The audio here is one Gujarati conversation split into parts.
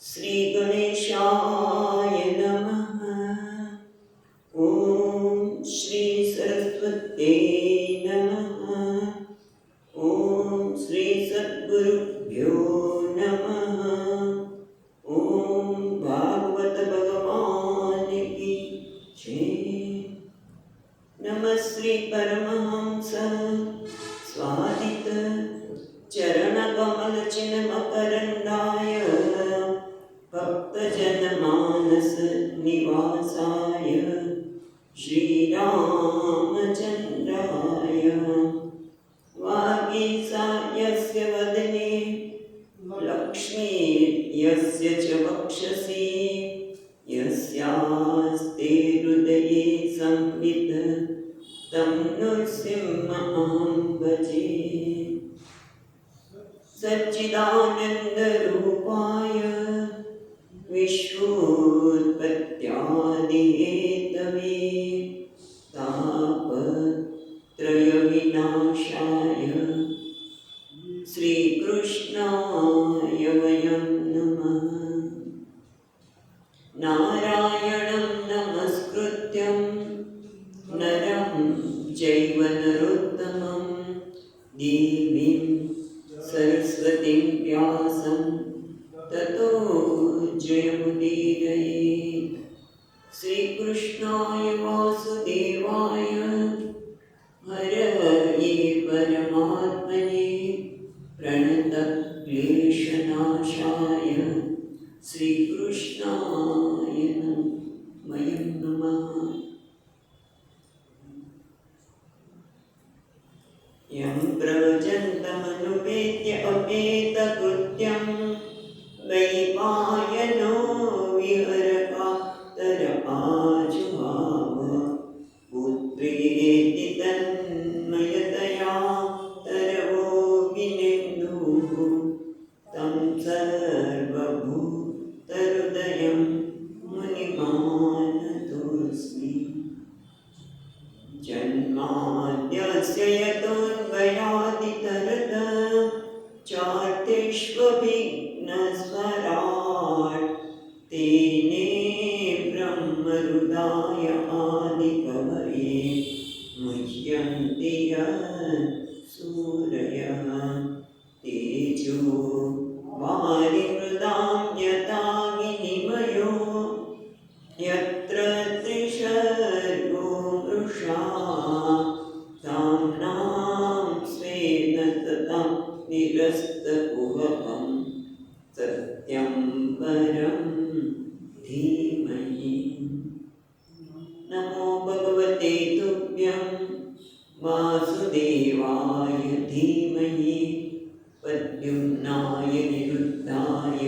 श्री गणेशाय नमः। ओम श्री सरस्वते नमः। ओम श्री सद्गुरुभ्यो नमः। ओम भागवत भगवान की जय। नमः श्री परमहंस स्वादित चरण कमल चिन्ह मकरंदाय भक्तजनमानस निवासाय श्रीरामचन्द्राय वागीसायस्य वदने लक्ष्मीर्यस्य च वक्षसि यस्यास्ते हृदये संवित् तं नृसिंहमहं भजे। सच्चिदानन्दरूपाय विश्वोत्पत्त्यादिहेतवे तापत्रयविनाशाय श्रीकृष्णाय वयं नमः। नारायणं नमस्कृत्यं नरं चैव नरोत्तमं देवीं सरस्वतीं व्यासं ततो जयमुदीरयेत्। श्रीकृष्णाय वासुदेवाय हरये परमात्मने प्रणतक्लेशनाशाय श्रीकृष्णाय वयं नमः। यं प्रवचन्तमनुपेत्य अपेतकृत्यं वैपायनो विहरकातर आजुहाव पुत्रेति तन्मयतया तरवो विनेन्दुः तं सर्वभूतहृदयं मुनिमानतोऽस्मि। जन्माद्यस्य यतोऽन्वयादितरत चार्तेष्वभिघ्नस्वराट् तेने ब्रह्महृदाय आदिकवये मुह्यन्ति सूरयः तेजो वारिमृदां यथा विनिमयो यत्र त्रिसर्गो मृषा ताम्नां स्वेन तथा निरस्तकुहकं सत्यं परं धीमहि। नमो भगवते तुभ्यं वासुदेवाय धीमहि प्रद्युम्नाय निरुद्धाय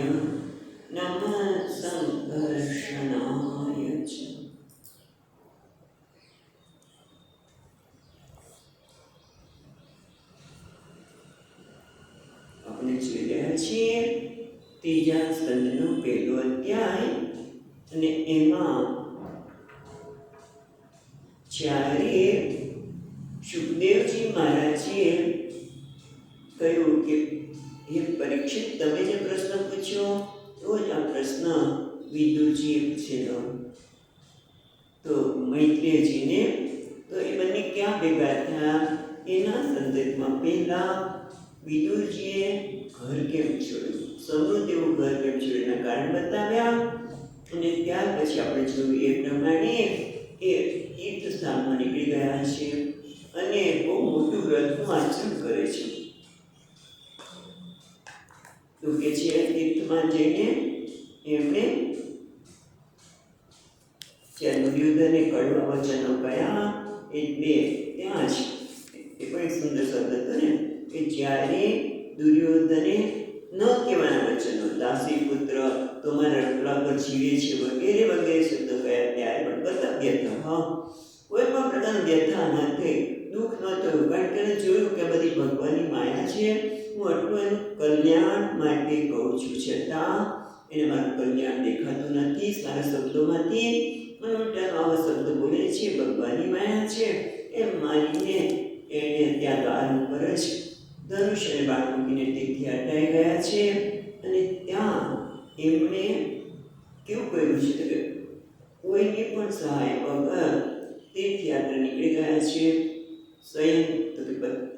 नमः संकर्षणाय च। આપણે જોઈ રહ્યા છીએ ત્રીજા સ્કંદનો પહેલો અધ્યાય અને એમાં જ્યારે સુખદેવજી મહારાજે કહ્યું કે હે પરીક્ષિત, તમે જે પ્રશ્ન પૂછ્યો એવો જ આ પ્રશ્ન વિદુરજીએ પૂછેલો. તો મૈત્રેયજીને તો એ બંને ક્યાં ભેગા થયા એના સંદર્ભમાં પહેલા વિદુરજીએ ઘર કેમ છોડ્યું, સૌનું તેવું ઘર કેમ છોડ્યું એના કારણ બતાવ્યા. અને ત્યાર પછી આપણે જોયું એ પ્રમાણે એ તીર્થ સ્થાનમાં નીકળી ગયા છે અને બહુ મોટું વ્રતનું આચરણ કરે છે. તો કે છે તીર્થમાં જઈને એમણે દુર્યોધને કડવા વચનો કયા એટલે ત્યાં જ એ પણ એક સુંદર શબ્દ હતો ને કે જ્યારે દુર્યોધને ન કહેવાના વચનો દાસી પુત્ર તમારા રટલા પર જીવે છે વગેરે વગેરે શબ્દો કયા ત્યારે પણ કથા વ્યથા, હા કોઈ પણ પ્રકારની વ્યથા ન થઈ, દુઃખ ન થયું, કારણ કે જોયું કે બધી ભગવાનની માયા છે. હું આટલું એનું કલ્યાણ માટે કહું છું, છતાં એને મારું કલ્યાણ દેખાતું નથી સારા શબ્દોમાંથી. મને ઉલટાનો આવા શબ્દો બોલે છે, ભગવાનની માયા છે એમ માનીને એને ત્યાં દ્વાર ઉપર જ ધનુષ્ય અને બાણ મૂકીને તેથી હટાઈ ગયા છે. અને ત્યાં એમણે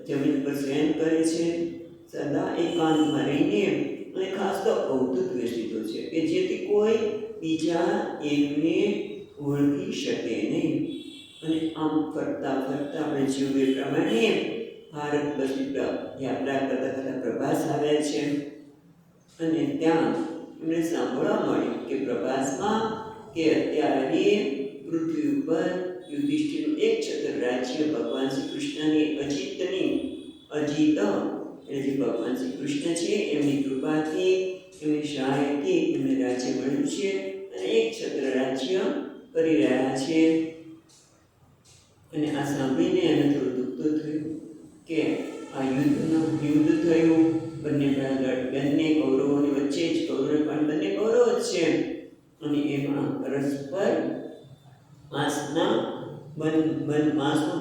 જમીન પર શયન કરે છે, સદા એકાંતમાં રહીને અને ખાસ તો અવધૂત વેશીતો છે કે જેથી કોઈ બીજા એમને ઓળખી શકે નહીં. અને આમ ફરતા ફરતા આપણે જીવે પ્રમાણે ભારત પછી યાત્રા કરતા કરતા પ્રભાસ આવ્યા છે. અને ત્યાં એમને સાંભળવા મળ્યું કે પ્રભાસમાં કે અત્યારે પૃથ્વી ઉપર યુધિષ્ઠિરનું એક છત્ર રાજ્ય ભગવાન શ્રી કૃષ્ણની અજીત એટલે જે ભગવાન શ્રી કૃષ્ણ છે એમની કૃપાથી એમની સહાયથી એમને રાજ્ય મળ્યું છે અને એક છત્ર રાજ્ય કરી રહ્યા છે. અને આ સાંભળીને એને થોડું દુઃખ તો થયું કે આ યુદ્ધ થયું બંને કૌરવોની વચ્ચે જ, કૌરવ પણ બંને કૌરવ જ છે અને એમાં પરસ્પર માંસનું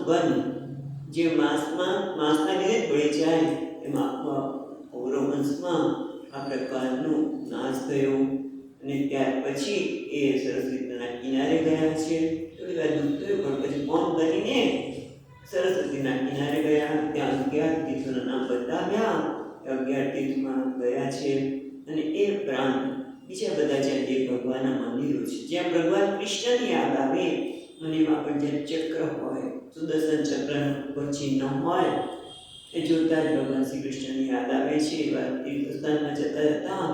બંધ જે માંસના લીધે જ પડી જાય એમાં આખા કૌરવ વંશમાં આ પ્રકારનો નાશ થયો. અને ત્યાર પછી એ સરસ રીતના કિનારે ગયા છે. થોડી વાર દુઃખ થયું પણ પછી કોમ કરીને સરસ્વતીના કિનારે ગયા. ત્યાં 11 તીર્થોના નામ બતાવ્યા. 11 તીર્થમાં ગયા છે. અને એ ઉપરાંત બીજા બધા જ્યાં જે ભગવાનના મંદિરો છે, જ્યાં ભગવાન કૃષ્ણની યાદ આવે અને એમાં પણ જ્યાં ચક્ર હોય, સુદર્શન ચક્રનું ઉપર ચિહ્ન હોય, એ જોતા જ ભગવાન શ્રી કૃષ્ણની યાદ આવે છે. એવા તીર્થસ્થાનમાં જતા જતા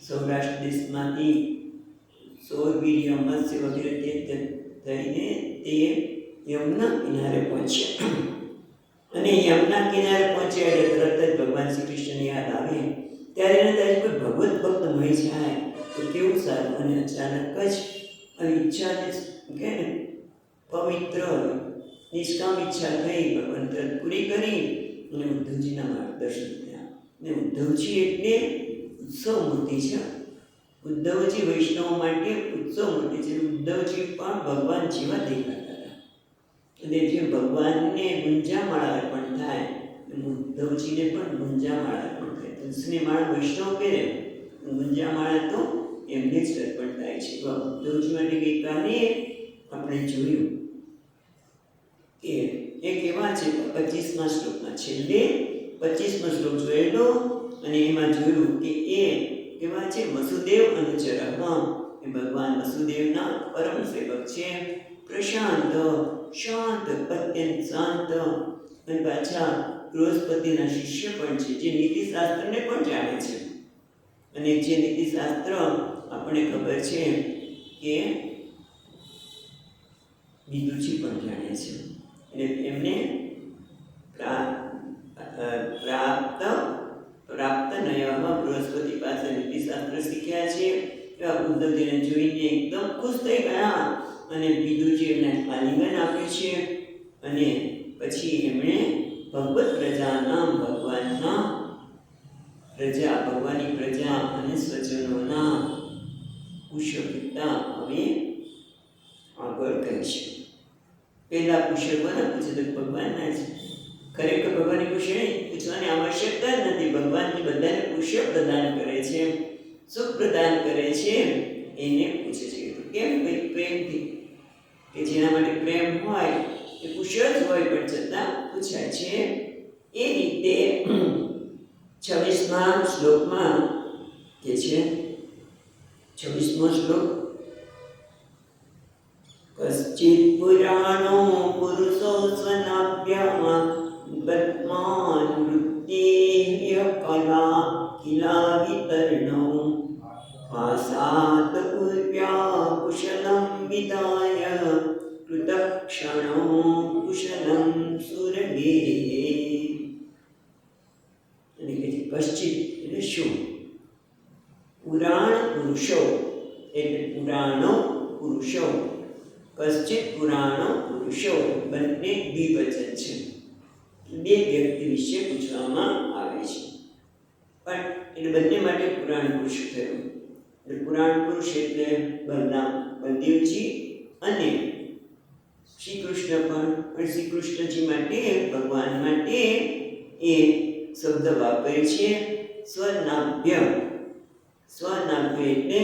સૌરાષ્ટ્ર દેશમાંથી સૌરવીર્ય મત્સ્ય વગેરે થઈને તે યમુના કિનારે પહોંચ્યા. અને યમુના કિનારે પહોંચ્યા એટલે તરત જ ભગવાન શ્રી કૃષ્ણની યાદ આવે. ત્યારે એને કોઈ ભગવત ભક્ત મળી જાય તો કેવું સારું. અને અચાનક જ આવી ઈચ્છા કે પવિત્ર નિષ્કામ ઈચ્છા થઈ ભગવાન તરત પૂરી કરી અને ઉદ્ધવજીના માર્ગદર્શન થયા. ને ઉદ્ધવજી એટલે ઉત્સવ મૂર્તિ છે. ઉદ્ધવજી વૈષ્ણવ માટે ઉત્સવ મૂર્તિ છે. ઉદ્ધવજી પણ ભગવાન જેવા દેખાતા હતા. અને જે ભગવાનને ગુંજામાળા અર્પણ થાય એમ ઉદ્ધવજીને પણ ગુંજામાળા અર્પણ થાય. તુલસીની માળા વૈષ્ણવ પહેરે, ગુંજામાળા તો એમને જ અર્પણ થાય છે. ઉદ્ધવજી માટે ગઈકાલે આપણે જોયું કે એક એવા છે 25મા શ્લોકમાં છેલ્લે 25મો શ્લોક જોયેલો અને એમાં જોયું કે એ કેવા છે વસુદેવ અનુચર. એ ભગવાન વસુદેવના પરમ સેવક છે. પ્રશાંત, શાંત, અત્યંત શાંત અને પાછા બૃહસ્પતિના શિષ્ય પણ છે, જે નીતિશાસ્ત્રને પણ જાણે છે. અને જે નીતિશાસ્ત્ર આપણે ખબર છે કે વિદુજી પણ જાણે છે. અને એમને પ્રાપ્ત નયમાં બૃહસ્પતિ પાસે નીતિશાસ્ત્ર શીખ્યા છે. એવા ઉદ્ધવજીને જોઈને એકદમ ખુશ થઈ ગયા અને વિદુજી એમને આલિંગન આપ્યું છે. અને પછી એમણે ભગવત પ્રજાના ભગવાનની પ્રજા અને સ્વજનોના કુશળતા હવે આગળ કહે છે. પહેલા કુશળ કોના પૂછે તો ભગવાનના છે. ખરેખર ભગવાનની કુશળ પૂછવાની આવશ્યકતા જ નથી. ભગવાનની બધાને કુશળ પ્રદાન કરે છે, સુખ પ્રદાન કરે છે. એને પૂછે છે કેમ? ભાઈ પ્રેમથી, કે જેના માટે પ્રેમ હોય એ કુશળ જ હોય પણ છતાં પૂછાય છે. એ રીતે 26મા શ્લોકમાં કે છે 26મો શ્લોક, કશ્ચિત પુરાણો પુરુષો સ્વનાભ્યામ બત્માન વૃત્તિય કલા કિલા વિતર્ણો આસાત પૂર્વ્યા કુશલમ વિદાય કૃતક્ષણો કુશલમ સુરગે. અને કે કશ્ચિત એટલે શું? પુરાણ પુરુષો એટલે પુરાણો પુરુષો. કશ્ચિત પુરાણો પુરુષો બંને દ્વિવચન છે. બે વ્યક્તિ વિશે પૂછવામાં આવે છે પણ એટલે બંને માટે પુરાણ પુરુષ થયું. એટલે પુરાણ પુરુષ એટલે બલદેવજી અને શ્રી કૃષ્ણ પણ શ્રી કૃષ્ણજી માટે ભગવાન માટે એ શબ્દ વાપરે છે સ્વનાભ્ય. સ્વનાભ્ય એટલે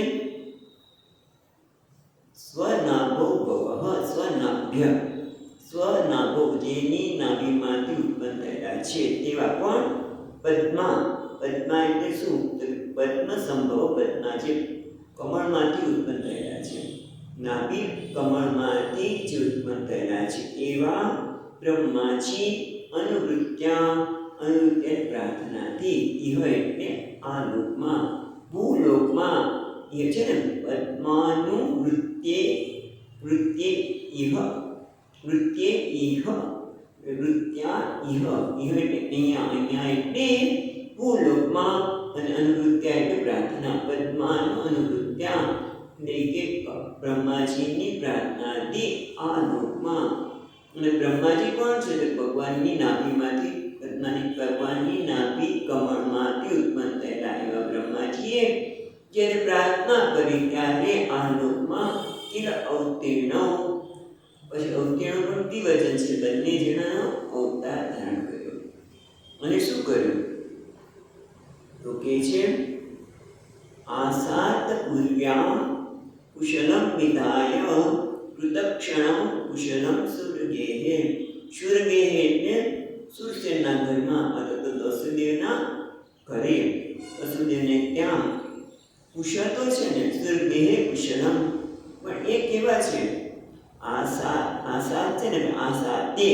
સ્વનાભો ભવ. સ્વનાભ્ય, સ્વનાભો જેની નાભીમાંથી ઉત્પન્ન થયેલા છે તેવા કોણ? પદ્મા. પદ્મા એટલે શું? તો પદ્મ સંભવ, પદ્મા જે કમળમાંથી ઉત્પન્ન થયેલા છે, નાભી કમળમાંથી જ ઉત્પન્ન થયેલા છે એવા બ્રહ્માજી અનુવૃત્યા, અનુવૃત્ય પ્રાર્થનાથી, ઇહ એટલે આ લોકમાં, ભૂલોકમાં, એ છે ને પદ્માનું વૃત્યે, વૃત્યે ઇહ, વૃત્યે ઇહ, વૃત્યા ઇહ, ઇહ એટલે અહીંયા, અહીંયા એટલે ભૂલોકમાં, અને અનુવૃત્યા એટલે પ્રાર્થના, પદ્માનું અનુવૃત્યા એટલે કે બ્રહ્માજીની પ્રાર્થનાથી આ લોકમાં. અને બ્રહ્માજી કોણ છે? તો ભગવાનની નાભીમાંથી, ભગવાનની નાભી કમળમાંથી ઉત્પન્ન થયેલા એવા બ્રહ્માજીએ જ્યારે પ્રાર્થના કરી ત્યારે આ લોકમાં ચિર અવતીર્ણ, પછી અવતીર્ણ પણ દ્વિવચન છે, બંને જણાનો અવતાર ધારણ કર્યો. અને શું કર્યું? તો કે છે આસાત પૂર્વ્યામ કુશલમ વિધાય કૃતક્ષણમ કુશલમ સુરગેહે. સુરગેહે એટલે સુરસેનના ઘરમાં, અથવા તો વસુદેવના ઘરે, વસુદેવને ત્યાં કુશલ તો છે ને, સુરગેહે કુશલમ, પણ એ કેવા છે? આસા, આસા છે ને, આસા તે,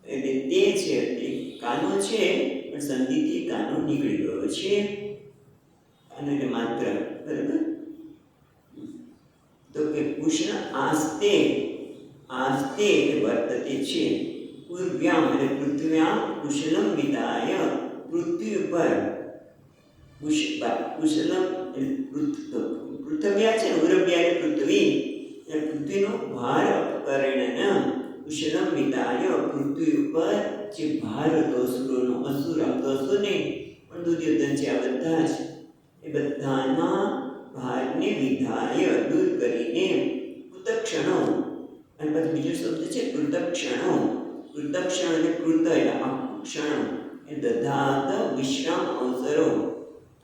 એટલે તે છે, તે કાનો છે, પણ સંધિથી કાનો નીકળી ગયો છે, અને એટલે માત્ર, બરાબર. તો કે કૃષ્ણ આસ્તે, આસ્તે એટલે વર્તતે છે, પૂર્વ્યામ એટલે પૃથ્વ્યામ કુશલમ વિદાય, પૃથ્વી ઉપર કુશલમ પૃથ્વ્યા છે, ઉરવ્યા એટલે પૃથ્વી, એટલે પૃથ્વીનો ભાર અપકર્ણન, કુશલમ વિદાય પૃથ્વી ઉપર જે ભાર હતો અસુરોનો, અસુર આમ તો અસુર નહીં પણ દુર્યોધન છે, આ બધા જ એ બધાના ભારને વિધાય દૂર કરીને કૃતક્ષણો, અને પછી બીજો શબ્દ છે કૃતક્ષણો. કૃતક્ષણ એટલે કૃત એટલે આખું ક્ષણ, એ દધાત વિશ્રામ અવસરો,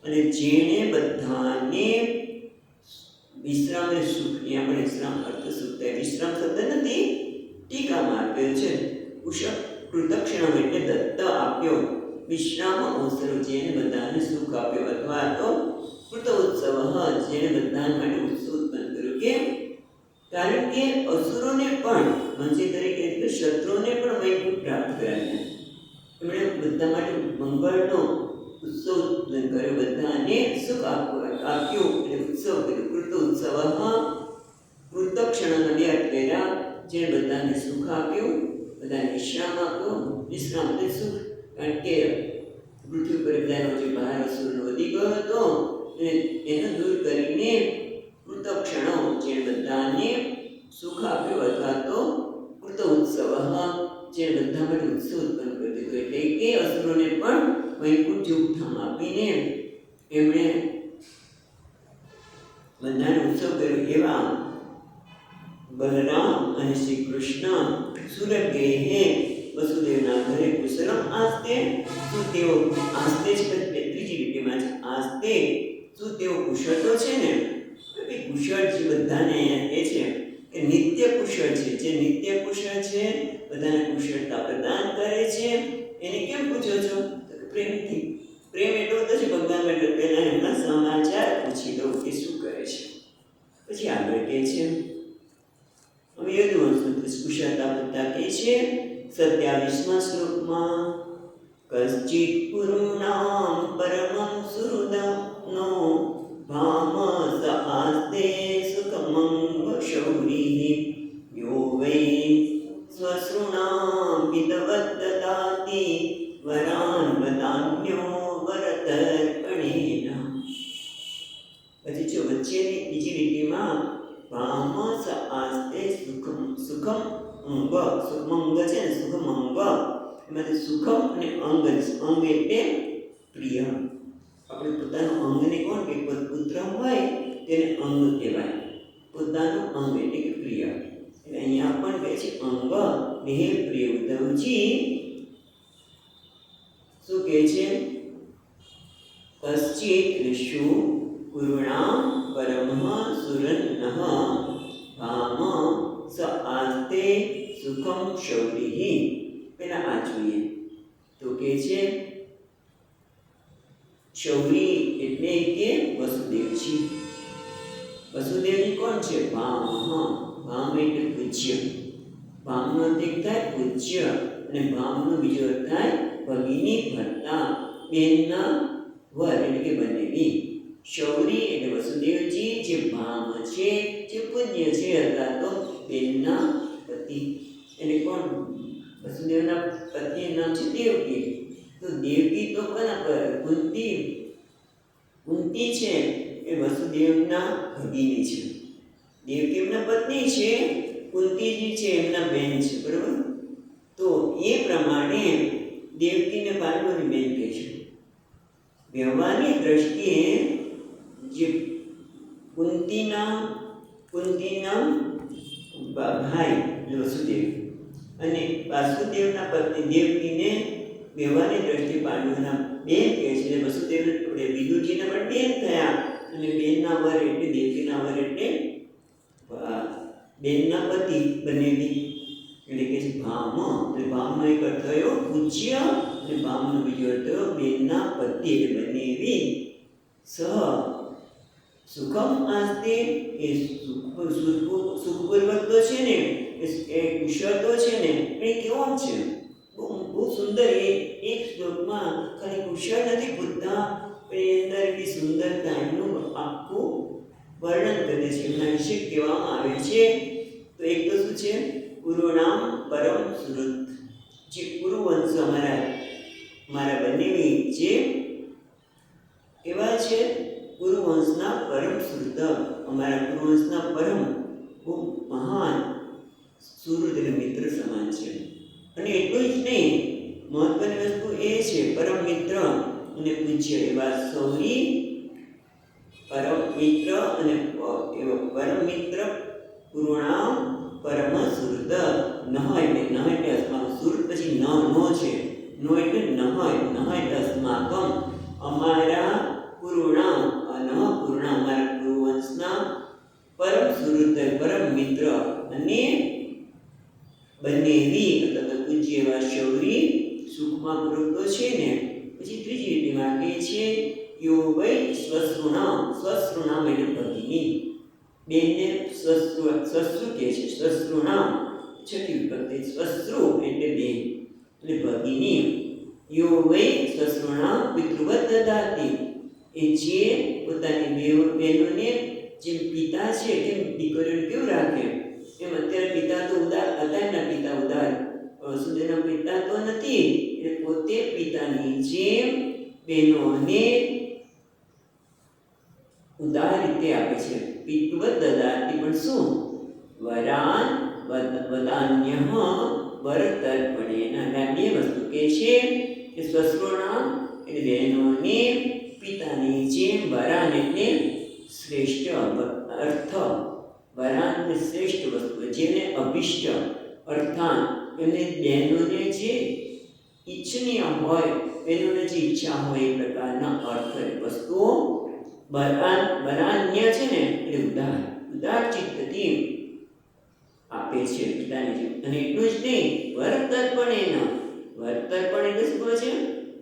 અને જેણે બધાને વિશ્રામ અને સુખ, અહીંયા પણ વિશ્રામ અર્થ સુખ થાય, વિશ્રામ શબ્દ નથી, ટીકામાં આપ્યો છે. કૃતક્ષણ એટલે દત્ત આપ્યો, વિશ્રામ અવસરો જેને બધાને સુખ આપ્યો, અથવા તો કૃત ઉત્સવ જેને બધા માટે ઉત્સવ ઉત્પન્ન કર્યો. કેમ? કારણ કે અસુરોને પણ મંજી તરીકે એટલે શત્રુઓને પણ વૈકુંઠ પ્રાપ્ત કરાવ્યા, એમણે બધા માટે મંગળનો ઉત્સવ ઉત્પન્ન કર્યો, બધાને સુખ આપ્યું, એટલે ઉત્સવ કર્યો. કૃત ઉત્સવ કૃતક્ષણ બે અર્થ કર્યા, જેને બધાને સુખ આપ્યું, બધાને વિશ્રામ આપ્યો. વિશ્રામ એટલે સુખ, કારણ કે પૃથ્વી પર બધાનો જે ભાર અસુરનો વધી ગયો હતો એને દૂર કરીને કૃતક્ષણો જેને બધાને સુખ આપ્યો, અથવા તો કૃત ઉત્સવ જેને બધા માટે ઉત્સવ ઉત્પન્ન કરી દીધો, એટલે કે અસુરોને પણ વૈકુંઠ જેવું ધામ આપીને એમણે બધાને ઉત્સવ કર્યો. એવા બલરામ અને શ્રી કૃષ્ણ સુરગેહે વસુદેવના ઘરે કુશલમ આસ્તે, શું તેઓ આસ્તે જ ત્રીજી લીટીમાં છે, આસ્તે શું તેઓ કુશળ તો છે ને? કુશળ જે બધાને કહે છે કે નિત્ય કુશળ છે, જે નિત્ય કુશળ છે, બધાને કુશળતા પ્રદાન કરે છે, એને કેમ પૂછો છો? તો પ્રેમથી. પ્રેમ એટલો બધો છે ભગવાન એટલે પહેલા એમના સમાચાર પૂછી દઉં કે શું કરે છે. પછી આગળ કહે છે, હવે યદુવંશ કુશળતા પૂછતા કહે છે 27મા શ્લોકમાં, કશ્ચિત પુરુણામ પરમં સુહૃદનો ભામસ આસ્તે સુખમંગ શૌરી યો વૈ સ્વસૃણામ વિદવત દદાતિ વરાન વદાન્યો વરતર્પણેન. પછી જો વચ્ચેની બીજી લીટીમાં ભામસ આસ્તે સુખમ, સુખમ અંગ, સુખમંગ છે ને, સુખમંગ એમાંથી સુખમ અને અંગ, અંગ એટલે પ્રિય. આપણે પોતાનું અંગને કોણ કે પુત્ર હોય તેને અંગ કહેવાય, પોતાનું અંગ એટલે કે પ્રિય. એટલે અહીંયા પણ કહે છે અંગ ને હે પ્રિય ઉદ્ધવજી, શું કહે છે? કશ્ચિત શું પૂર્ણામ પરમઃ સુરન્નઃ ભામ સ આસ્તે સુખમ શૌરિ. પેલા આ જોઈએ તો છે શૌરી એટલે કે વસુદેવજી. વસુદેવજી કોણ છે? ભામ. ભામ એટલે પૂજ્ય. ભામનો અર્થ એક થાય પૂજ્ય અને ભામનો બીજો અર્થ થાય ભગિની ભર્તા, બેનના વર એટલે કે બંનેવી. શૌરી એટલે વસુદેવજી જે ભામ છે, જે પૂજ્ય છે અથવા તો બેનના પતિ. એટલે કોણ? વસુદેવના પત્નીનું નામ છે દેવકી. તો દેવકી તો કોના પર? કુંતી. કુંતી છે એ વસુદેવના ભગિની છે. દેવકી એમના પત્ની છે, કુંતીજી છે એમના બેન છે. બરાબર? તો એ પ્રમાણે દેવકીને પાંડવોની બેન કહે છે. વ્યવહારની દ્રષ્ટિએ જે કુંતીના ભાઈ વસુદેવ અને વાસુદેવના પત્ની દેવકીને વ્યવહારની દ્રષ્ટિએ પાંડવોના બેન કહે છે. વસુદેવ વિદુરજીના પણ બેન થયા અને બેનના વર એટલે દેવકીના વર એટલે બેનના પતિ બનેવી એટલે કે ભામ. એટલે ભામનો એક અર્થ થયો પૂજ્ય અને ભામનો બીજો અર્થ થયો બેનના પતિ એટલે બનેવી. સુખમ આસ્તે એ સુખપૂર્વક તો છે ને, એ કુશળ તો છે ને, એ કેવો છે? બહુ સુંદર. એક શ્લોકમાં ખાલી કુશળ નથી પૂછતા, પણ એની અંદર એટલી સુંદરતા એમનું આખું વર્ણન કરે છે. એમના વિશે કહેવામાં આવે છે. તો એક તો શું છે? કુરુણામ પરમ સુહૃદ. જે કુરુવંશ અમારા બંનેવી જે એવા છે કુરુવંશના પરમ સુહૃદ, અમારા કુરુવંશના પરમ ખૂબ મહાન સુહૃદ એટલે મિત્ર સમાન છે. અને એટલું જ નહીં, મહત્વની વસ્તુ એ છે પરમ મિત્ર અને પૂજ્ય એવા સૌરી પરમ મિત્ર અને પરમ મિત્ર કુરુણામ પરમ સુહૃદ. નહ એટલે અસ્માકમ. સુહૃદ પછી ન છે. નો એટલે નહ એટલે અસ્માકમ. અમારા કુરુણામ અમારા કુરુવંશના પરમ સુહૃદ પરમ મિત્ર અને બંનેવી અથવા તો પૂજ્ય એવા શૌરી સુખમાં પૂર્વક છે ને. પછી ત્રીજી લીટીમાં કહે છે યો વૈ સ્વસૃણામ. સ્વસૃણામ એટલે ભગિની. બેનને સ્વસૃ કહે છે. સ્વસૃણામ છઠ્ઠી વિભક્તિ. સ્વસૃ એટલે બેન એટલે ભગિની. યો વૈ સ્વસૃણામ પિતૃવત દદાતિ. એ જે પોતાની બહેનોને જેમ પિતા છે તેમ દીકરીઓને કેવું રાખે એમ. અત્યારે પિતા તો ઉદાર હતા, એમના પિતા ઉદાર. વસુદેવના પિતા તો નથી, એટલે પોતે પિતાની જેમ બહેનોને ઉદાર રીતે આપે છે. પિતૃવત દદાતિ પણ શું? વરાન વદાન્યઃ વરતર્પણેન. બે વસ્તુ કહે છે કે સ્વસૃણામ એટલે બહેનોને પિતાની જેમ. વરાન એટલે શ્રેષ્ઠ અર્થ. વરાન એટલે શ્રેષ્ઠ વસ્તુ જેને અભિષ્ટ અર્થાન એમને બહેનોને જે ઈચ્છનીય હોય, બહેનોને જે ઈચ્છા હોય એ પ્રકારના અર્થ વસ્તુઓ વરાન્ય છે ને એટલે ઉદાર ચિત્તથી આપે છે પિતાની જેમ. અને એટલું જ નહીં, વરતર્પણેન. વરતર્પણ એટલે શું કહે છે?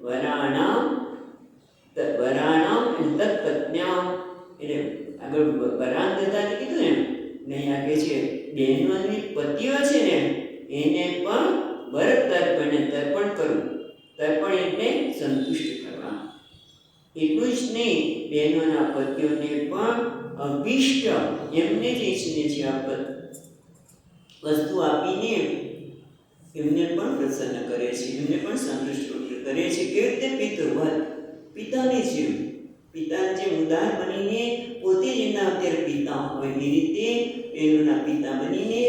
વરાણામ તત્પત્ન્યામ. એટલે આગળ વરાન દદાતિ કીધું ને, અહીં આપે છે બહેનોની પતિઓ છે ને એને પણ વરતર્પણ તર્પણ કરવું. તર્પણ એટલે સંતુષ્ટ કરવા. એટલું જ નહીં, બહેનોના પતિઓને પણ અભિષ્ટ એમને જે ઈચ્છીને છે વસ્તુ આપીને એમને પણ પ્રસન્ન કરે છે, એમને પણ સંતુષ્ટ કરે છે. કેવી રીતે? પિતૃવત. પિતાની જેમ. પિતાની જેમ ઉદાર બનીને પોતે જેમના અત્યારે પિતા હોય એ રીતે બહેનોના પિતા બનીને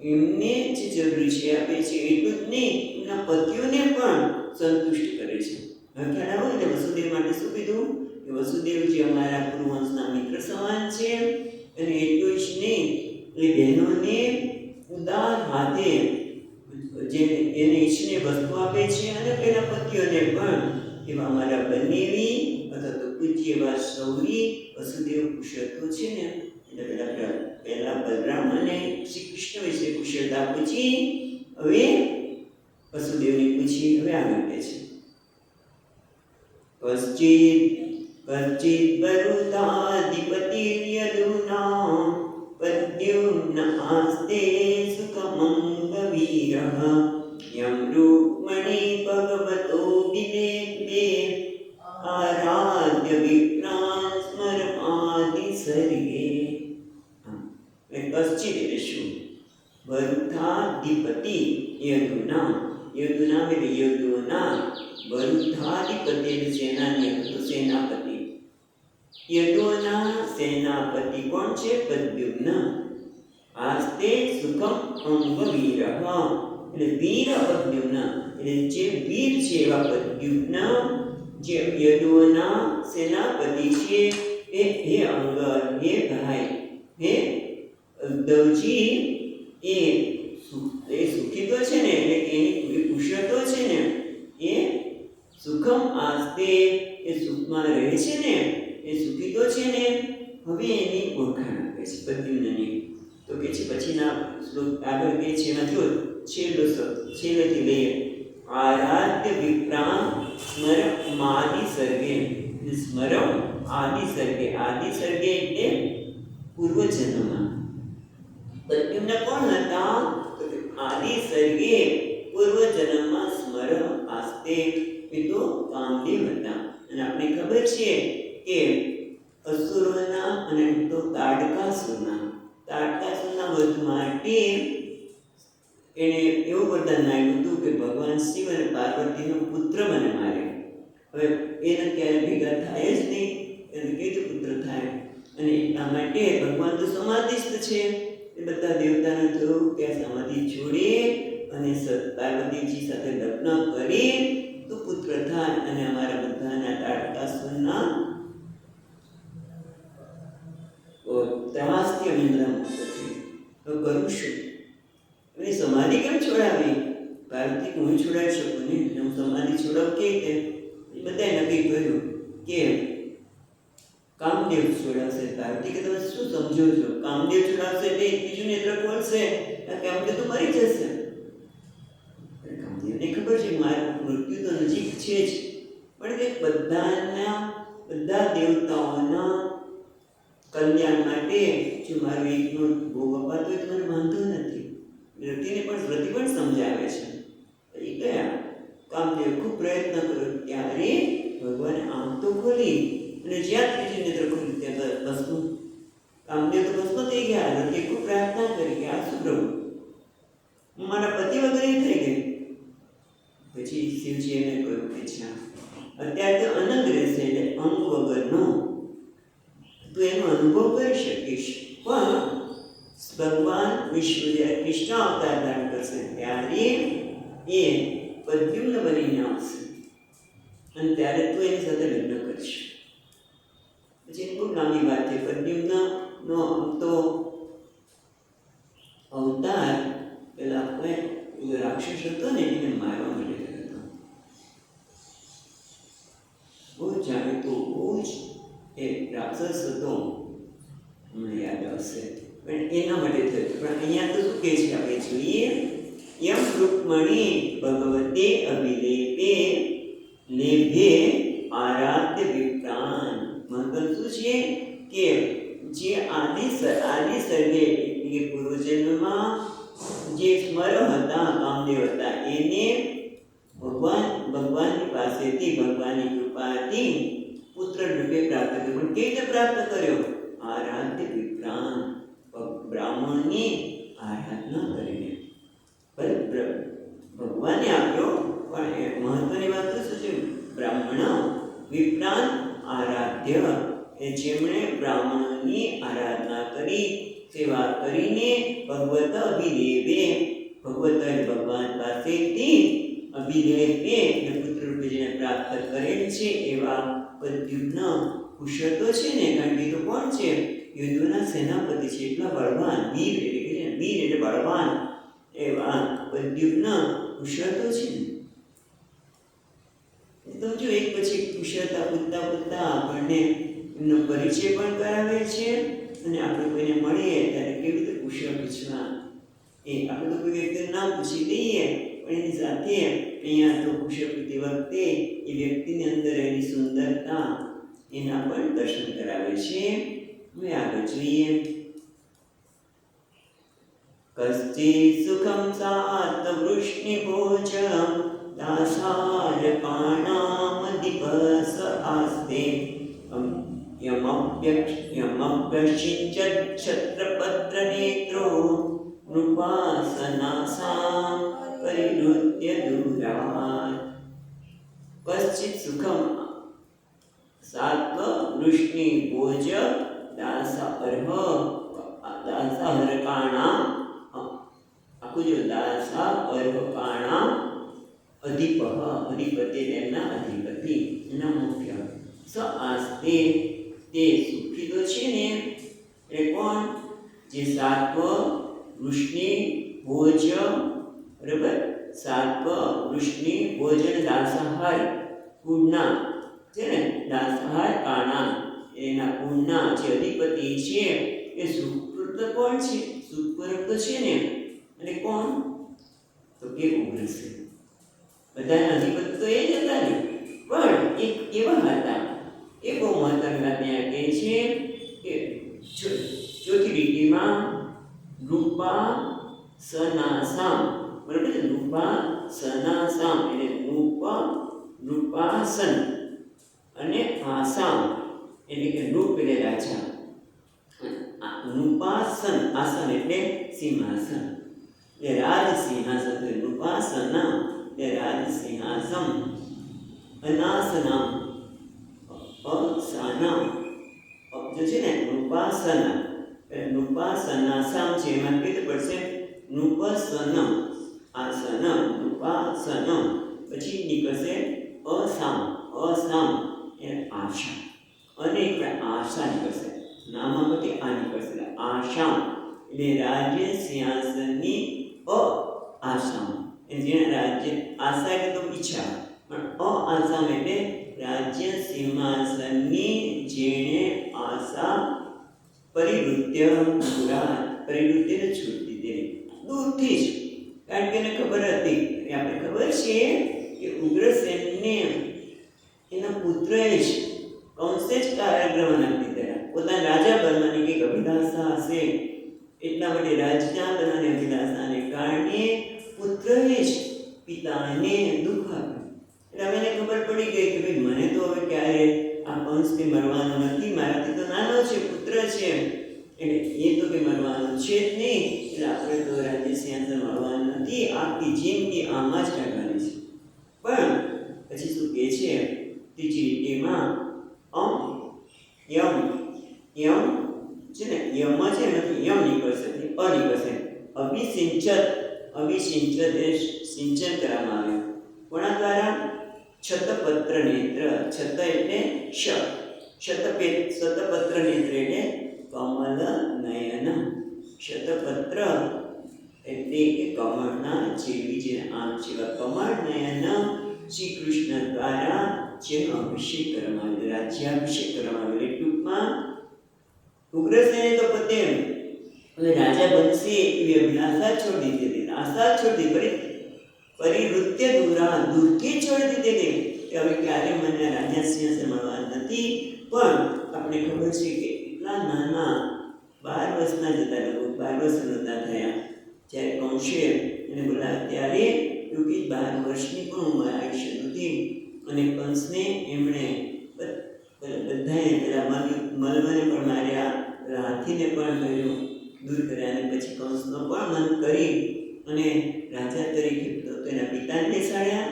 એમને જે જરૂરી છે આપે છે. એટલું જ નહીં, એમના પતિઓને પણ સંતુષ્ટ કરે છે. હવે ખ્યાલ આવો એટલે વસુદેવ માટે શું કીધું કે વસુદેવ જે અમારા કુરુવંશના મિત્ર સમાન છે. અને એટલું જ નહીં, એ બહેનોને ઉદાર હાથે જે એને ઈચ્છનીય વસ્તુ આપે છે અને પેલા પતિઓને પણ એવા અમારા બંનેવી અથવા તો પૂજ્ય એવા સૌરી વસુદેવ કુશળતો છે ને. એટલે પહેલા બલરામ અને શ્રી કૃષ્ણ વિશે કુશળતા પૂછી, હવે વસુદેવની પૂછી. હવે આગળ કહે છે कश्चित् वरुताधिपतिर्यदूनां प्रद्युम्न आस्ते सुखमङ्गवीरः यं रुक्मणी भगवतो विलेपे आराध्य विप्रान् स्मरमादिसर्गे। कश्चित् એટલે શું? વરુથાધિપતિ યદુના, યદુના એટલે યદુના, વરુથાધિપતિ એટલે સેનાની હતો, સેનાપતિ. યદુના સેનાપતિ કોણ છે? પ્રદ્યુમ્ન. આસ્તે સુખમ અંગવીર, એટલે વીર પ્રદ્યુમ્ન એટલે જે વીર છે એવા પ્રદ્યુમ્ન જે યદુના સેનાપતિ છે એ હે અંગદ, હે ભાઈ, હે ઉદ્ધવજી, એ સુખી તો છે ને, એટલે એની કુશળતો છે ને, એ સુખમ આસ્તે એ સુખમાં રહે છે ને, એ સુખી તો છે ને. હવે એની ઓળખાણ આપે છે પ્રદ્યુમ્નની. તો કે છે પછીના શ્લોક આગળ કે છે એમાં જો છેલ્લો શબ્દ છેલ્લેથી લઈએ. આરાધ્ય વિપ્રામ સ્મર માદિ સર્ગે, સ્મરમ આદિ સર્ગે, આદિ સર્ગે એટલે પૂર્વજન્મમાં. પ્રદ્યુમ્ન કોણ હતા? તો આદિ સર્ગે પૂર્વજન્મમાં સ્મર આસ્તે એ તો કામદેવ હતા. અને આપણે ખબર છે કે અસુરોના અને તો તાડકાસુરના વધ માટે એણે એવું વરદાન માંગ્યું હતું કે ભગવાન શિવ અને પાર્વતીનો પુત્ર મને મારે. હવે એને ક્યારે ભેગા થાય જ નહીં, એને કેવી પુત્ર થાય? અને એટલા માટે ભગવાન તો સમાધિસ્થ છે. એ બધા દેવતાને થયું કે આ સમાધિ છોડી અને પાર્વતીજી સાથે લગ્ન કરી તો પુત્ર થાય અને અમારા બધાના તાડકાસુરના ત્રાસથી અમે બધા મુક્ત થઈએ. તો કરું શું? એની સમાધિ કેમ છોડાવી? પાર્વતી હું છોડાવી શકું નહીં, હું સમાધિ છોડાવું કે રીતે? એ બધાએ નક્કી કર્યું કે કામદેવ છોડાવશે. પાર્વતી કે તમે શું સમજો છો? કામદેવ છોડાવશે એટલે બીજું નેત્ર ખોલશે, કામદેવ તો મરી જશે. કામદેવને ખબર છે મારું મૃત્યુ તો નજીક છે જ, પણ કે બધા દેવતાઓના કલ્યાણ માટે જો મારું એકનો ભોગ અપાતો હોય તો મને વાંધો નથી. રતિને પણ રતિ પણ સમજાવે છે. એ ગયા કામદેવ ખૂબ પ્રયત્ન કર્યો, ત્યારે ભગવાને આંખ તો ખોલી અને જ્યાં ત્રીજું નેત્ર ખોલ્યું ત્યાં ભસ્મ. કામદેવ તો ભસ્મ થઈ ગયા. રતિએ ખૂબ પ્રાર્થના કરી કે આ શું પ્રભુ, હું મારા પતિ વગર થઈ ગઈ. પછી શિવજી એને કહ્યું કે છે અત્યારે તો અનંત રહેશે એટલે અંગ વગરનો તું એનો અનુભવ કરી શકીશ, પણ ભગવાન વિષ્ણુ જ્યારે કૃષ્ણ અવતાર ધારણ કરશે ત્યારે એ પ્રદ્યુમ્ન બનીને આવશે અને ત્યારે તું એની સાથે લગ્ન કરીશ. પછી એ ખૂબ લાંબી વાત છે. પ્રદ્યુમ્નનો આમ તો અવતાર પેલા કોઈ રાક્ષસ હતો ને એને મારવા માટે હતો. બહુ જાણીતો, બહુ જ એ રાક્ષસ હતો, મને યાદ આવશે, પણ એના માટે થયું. પણ અહીંયા તો શું કહે છે આપણે જોઈએ. યમ રૂક્મણી ભગવતે અભિલેપે લેભે આરાધ્ય વિપ્રાન. મતલબ શું છે કે જે આદિ સર્ગે એટલે પૂર્વજન્મમાં જે સ્મર હતા, કામદેવ હતા, એને ભગવાનની પાસેથી ભગવાનની કૃપાથી પુત્ર રૂપે પ્રાપ્ત કર્યો. પણ કેવી રીતે પ્રાપ્ત કર્યો? આરાધ્ય વિપ્રાન, બ્રાહ્મણની આરાધના કરીને. ભગવાને આપ્યો, પણ મહત્વની વાત તો શું છે? બ્રાહ્મણ વિપ્રાન આરાધ્ય, એ જેમણે બ્રાહ્મણોની આરાધના કરી, સેવા કરીને ભગવત અભિદેવે, ભગવત ભગવાન પાસેથી અભિદેવે એટલે પુત્ર રૂપે જેને પ્રાપ્ત કરેલ છે એવા પ્રદ્યુમ્ન કુશળ તો છે ને, કારણ કે તો કોણ છે? યુદ્ધના સેનાપતિ છે, એટલા બળવાન, વીર એટલે બળવાન એવા પ્રદ્યુમ્ન કુશળ તો છે ને. તો જો એક પછી કુશળતા પૂછતા આપણને એમનો પરિચય પણ કરાવે છે અને આપણે કોઈને મળીએ ત્યારે કેવી રીતે કુશળ પૂછવા, એ આપણે તો કોઈ વ્યક્તિનું નામ પૂછી દઈએ પણ એની સાથે અહીંયા તો કુશળતી વખતે એ વ્યક્તિની અંદર રહેલી સુંદરતા એના પણ દર્શન કરાવે છે. હવે આગળ જોઈએ. કશ્ચિત સુખમ સાત વૃષ્ણિભોજ દાસારકાણામધિપસ આસ્તે યમપ્યસિંચત છત્રપત્રનેત્રો નૃપાસનાસાં પરિવૃત્ય દૂરાત. કશ્ચિત સુખમ સાત્વ વૃષ્ણિ ભોજ દાસાહરકાણામ આખું જો દાસાહરકાણામ અધિપઃ અધિપતિ તેમના અધિપતિ એના મુખ્ય સ આસ્તે તે સુખી તો છે ને એટલે કોણ? જે સાત્વ વૃષ્ણિ ભોજ બરાબર સાત્વ વૃષ્ણિ ભોજન દાસાહાર કુળના છે ને દાસાહાર કાણા એના કુળના જે અધિપતિ છે એ સુખપ્રદ કોણ છે? સુખપ્રદ તો છે ને અને કોણ? તો કે ઉગ્રસેન. બધાના અધિપતિ તો એ જ હતા ને, પણ એક એવા હતા એ બહુ મહત્વની વાત ત્યાં કહે છે કે ચોથી લીટીમાં રૂપા સનાસામ બરાબર છે. રૂપા સનાસામ એટલે રૂપાસન અને આસામ એટલે કે રૂપ એટલે રાજા, રૂપાસન આસન એટલે સિંહાસન એટલે રાજ સિંહાસન. રૂપાસન એટલે રાજ સિંહાસન. અનાસનમ અસાનમ જો છે ને રૂપાસન રૂપાસનાસામ છે એમાં કીધું પડશે નૃપસનમ આસનમ રૂપાસનમ પછી નીકળશે અસામ અસામ એટલે આશા અને આશા નીકળશે નામા પછી આ નીકળશે આશા એટલે રાજ્ય સિંહાસનની આસામ જેને રાજ્ય આશા એટલે તો ઈચ્છા પણ આસામ એટલે રાજ્ય સિંહાસનની જેણે આશા પરિવૃત્ય પરિવૃત્તિને છૂટી દીધી દૂરથી જ. કારણ કે એને ખબર હતી, આપણે ખબર છે કે ઉગ્રસેનને એના પુત્રએ જ કંસે જ કારાગૃહ નાખી દીધા. પોતાના રાજા બનવાની કંઈક અભિલાષા હશે એટલા માટે રાજા બનવાની અભિલાષાને કારણે પુત્રએ જ પિતાને દુઃખ આપ્યું. એટલે હવે એને ખબર પડી ગઈ કે ભાઈ મને તો હવે ક્યારે આ કંસથી મરવાનો નથી, મારાથી તો નાનો છે, પુત્ર છે એટલે એ તો કે મરવાનો છે જ નહીં, એટલે આપણે તો રાજ્ય સિંહાસન મળવાનું નથી, આખી જિંદગી આમાં જ કાઢવાની છે. પણ પછી શું કહે છે ત્રીજી લીટીમાં યમ છે ને યમ છે નથી યમ નીકળશે નીકળશે અભિસિંચત એ સિંચન કરવામાં આવ્યું કોના દ્વારા? શતપત્ર નેત્ર. છત એટલે શતપત્ર નેત્ર એટલે કમલ નયન. શતપત્ર એટલે કે કમળના જેવી જે આમ જેવા કમળ નયન શ્રી કૃષ્ણ દ્વારા જેનો અભિષેક કરવામાં આવ્યો, રાજ્યાભિષેક કરવામાં આવ્યો. એટલે ટૂંકમાં ઉગ્રસેને તો પોતે હવે રાજા બનશે એવી અભિલાષા છોડી દીધી, આશા છોડી પરિવૃત્ય દૂરથી છોડી દીધી કે હવે ક્યારે મને રાજા સિંહાસન મળવાનું નથી. પણ આપણે ખબર છે કે એટલા નાના 12 વર્ષના જ હતા લોકો, 12 વર્ષના નહોતા થયા જ્યારે કંસે એને બોલાવ્યા ત્યારે એવું કે 12 વર્ષની પણ ઉંમર આયુષ્ય નથી. અને કંસને એમણે બધાએ પેલા મલમને પણ માર્યા, હાથીને પણ કર્યું દૂર કર્યા, અને પછી કંસનો પણ મન કરી અને રાજા તરીકે તેના પિતાને બેસાડ્યા.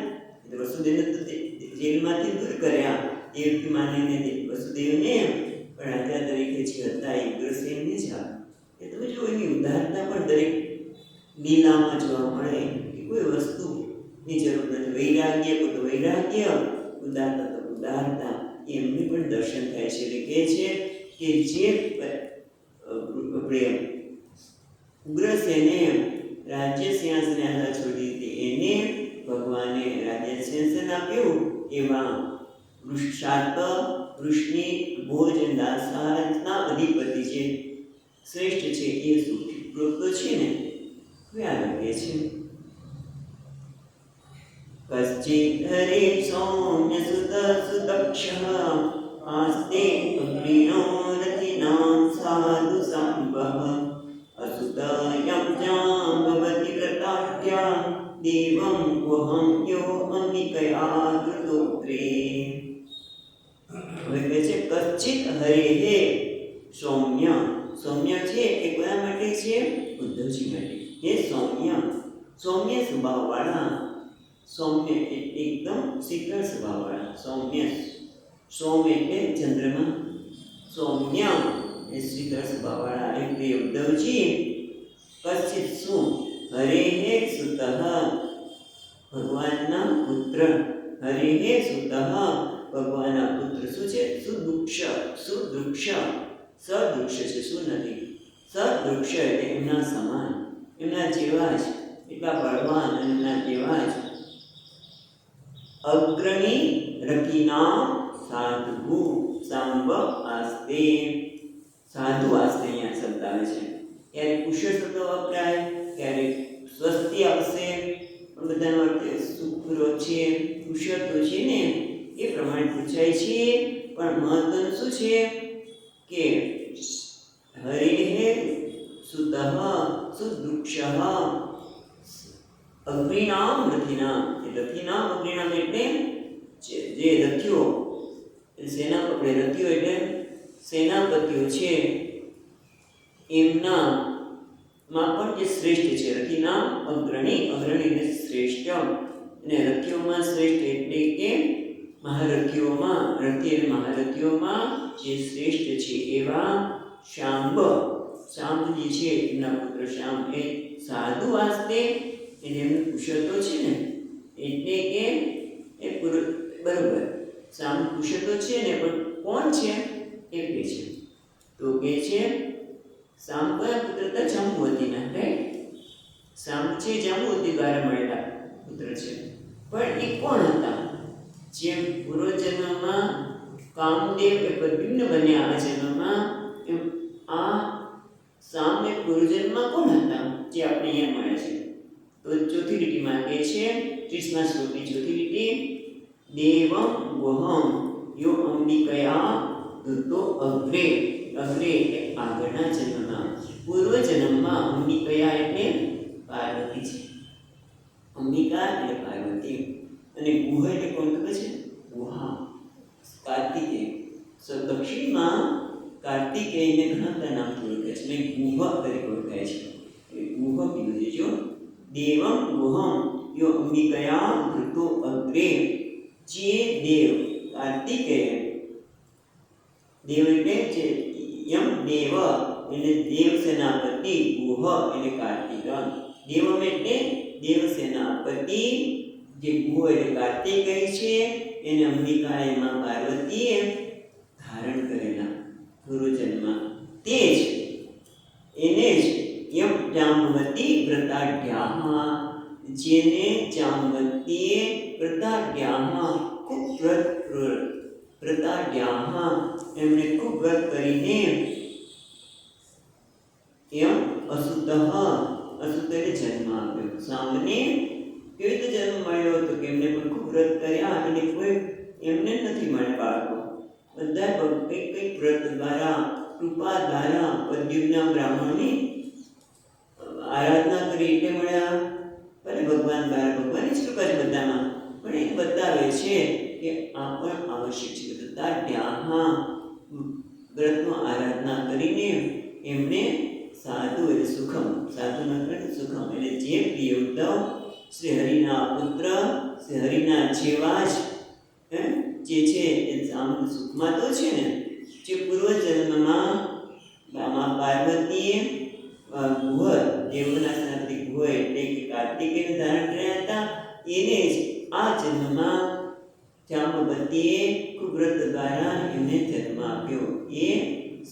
વસુદેવને તો જેલમાંથી દૂર કર્યા દેવકી માનીને વસુદેવને, પણ રાજા તરીકે જે હતા એ ઉગ્રસેનને જ આપ્યા. એ તમે જો એની ઉદારતા પણ દરેક લીલામાં જોવા મળે કે કોઈ વસ્તુની જરૂર નથી. વૈરાગ્ય તો વૈરાગ્ય, ઉદારતા તો ઉદારતા, એમને પણ દર્શન થાય છે. એટલે કહે છે કે જે ઉગ્રસેને રાજ્ય સિંહાસન આશા છોડી હતી એને ભગવાને રાજ્ય સિંહાસન આપ્યું. એવા વૃષ્ણિ ભોજ દાસાના અધિપતિ જે શ્રેષ્ઠ છે એ સુખી પ્રોક્તો છે ને. હવે આ લખે છે कश्चित् हरे सौम्य सुत सुदक्षः आस्ते अग्निनो रथिनां साधु संवः असुतयं जाम्बवति व्रताढ्या देवं वहं यो अंबिकया कृतोत्रे। હવે કહે છે કચ્છિત હરે સૌમ્ય. સૌમ્ય છે એ કોના માટે છે? ઉદ્ધવજી માટે. એ સૌમ્ય, સૌમ્ય સ્વભાવવાળા. સૌમ્ય એટલે એકદમ શીતળ સ્વભાવવાળા. સૌમ્ય, સૌમ્ય એટલે ચંદ્રમાં, સૌમ્ય એ શીતળ સ્વભાવવાળા. એટલે ઉદ્ધવજી કચ્છિત શું? હરે હે સુતઃ, ભગવાનના પુત્ર. હરે હે સુતઃ, ભગવાનના પુત્ર શું છે? સુદૃક્ષ. સુદૃક્ષ, સદૃક્ષ છે, શું નથી. સદૃક્ષ એટલે એમના સમાન, એમના જેવા જ, એટલા બળવાન અને એમના જેવા જ. અગ્રણી રથિના સાધુ સાંબ આસ્તે. સાધુ આસ્તે અહીંયા શબ્દ આવે છે. ક્યારેક કુશળ શબ્દ વપરાય, ક્યારેક સ્વસ્તિ આવશે, પણ બધાનો અર્થ સુખરો છે, કુશળ તો છે ને એ પ્રમાણે પૂછાય છે. પણ મહત્વનું શું છે કે હરે સુતઃ સુદૃક્ષ અગ્નિનામ રથિનામ. એ રથિનામ અગ્નિનામ એટલે જે રથીઓ, સેના આપણે રથીઓ એટલે સેનાપતિઓ છે એમના માં પણ જે શ્રેષ્ઠ છે. રથિનામ અગ્રણી, અગ્રણી એટલે શ્રેષ્ઠ, અને રથીઓમાં શ્રેષ્ઠ એટલે કે મહારથીઓમાં, રથી એટલે મહારથીઓમાં જે શ્રેષ્ઠ છે એવા શાંબ. શાંબજી છે એમના પુત્ર શાંબ એ સાધુ આસ્તે, એને એમનું કુશળ તો છે ને, એટલે કે એ બરોબર શાંબ કુશળ તો છે ને, પણ કોણ છે એ કહે છે. તો કહે છે શાંબ કયા પુત્ર હતા? જાંબુવતીના. રાઈટ, શાંબ છે જાંબુવતી દ્વારા મળેલા પુત્ર છે. પણ એ કોણ હતા? જેમ પૂર્વજન્મમાં કામદેવ એ પ્રદ્યુમ્ન બન્યા આ જન્મમાં, એમ આ શાંબ એ પૂર્વજન્મમાં કોણ હતા જે આપણે અહીંયા મળે છે? તો ચોથી લીટીમાં કહે છે, 30મા શ્લોકની ચોથી લીટી, દેવમ વહમ યો અંબિકયા દૂતો અગ્રે. અગ્રે એટલે આગળના જન્મમાં, પૂર્વજન્મમાં અંબિકયા એટલે પાર્વતી છે. અંબિકા એટલે પાર્વતી. અને ગુહ એટલે કોણ ખબર છે? ગુહા, કાર્તિકેય. દક્ષિણમાં કાર્તિકેયને ઘણા બધા નામથી ઓળખાય છે, અને ગુહ તરીકે ઓળખાય છે. ગુહ કીધું છે. જો દેવમ ગુહમ યો અંબિકયા ધૃતો અગ્રે. જે દેવ કાર્તિકેય, દેવ એટલે જે યમ દેવ એટલે દેવ સેનાપતિ, ગુહ એટલે કાર્તિક. દેવમ એટલે દેવ સેનાપતિ, જે ગુહ એટલે કાર્તિકેય છે, એને અંબિકા એમાં પાર્વતીએ ધારણ કરેલા પૂર્વજન્મમાં. તે જ એને જ યમ જાંબવતી વ્રતાઢ્યાહ, જેને જાંબવતીએ વ્રતાઢ્યાહ ખૂબ વ્રતાઢ્યાહ એમણે ખૂબ વ્રત કરીને એમ અસુતઃ, અસુત એટલે જન્મ આપ્યો. સામને કેવી રીતે જન્મ મળ્યો? તો કે એમને પણ ખૂબ વ્રત કર્યા, અને કોઈ એમને નથી મળ્યા બાળકો. બધા કંઈક કંઈક વ્રત દ્વારા, કૃપા દ્વારા પ્રદ્યુમ્ન બ્રાહ્મણની આરાધના કરી એટલે મળ્યા. અને ભગવાન દ્વારા, ભગવાનની જ કૃપા છે બધામાં. પણ એ બતાવે છે કે આ પણ આવશ્યક છે. વ્રતાઢ્યાહ, વ્રતનો આરાધના કરીને એમને સાધુ એટલે સુખમ, સાધુના એટલે સુખમ એટલે જે પ્રિય ઉદ્ધવ શ્રી હરિના પુત્ર, શ્રી હરિના જેવા જ જે છે એ સુખમાં તો છે ને. જે પૂર્વજન્મમાં પાર્વતીએ ગુહ, દેવોના સેનાપતિ ગુહ એટલે કે કાર્તિકેયને ધારણ કર્યા હતા, એને જ આ જન્મમાં જાંબવતીએ ખૂબ વ્રત દ્વારા એમને જન્મ આપ્યો. એ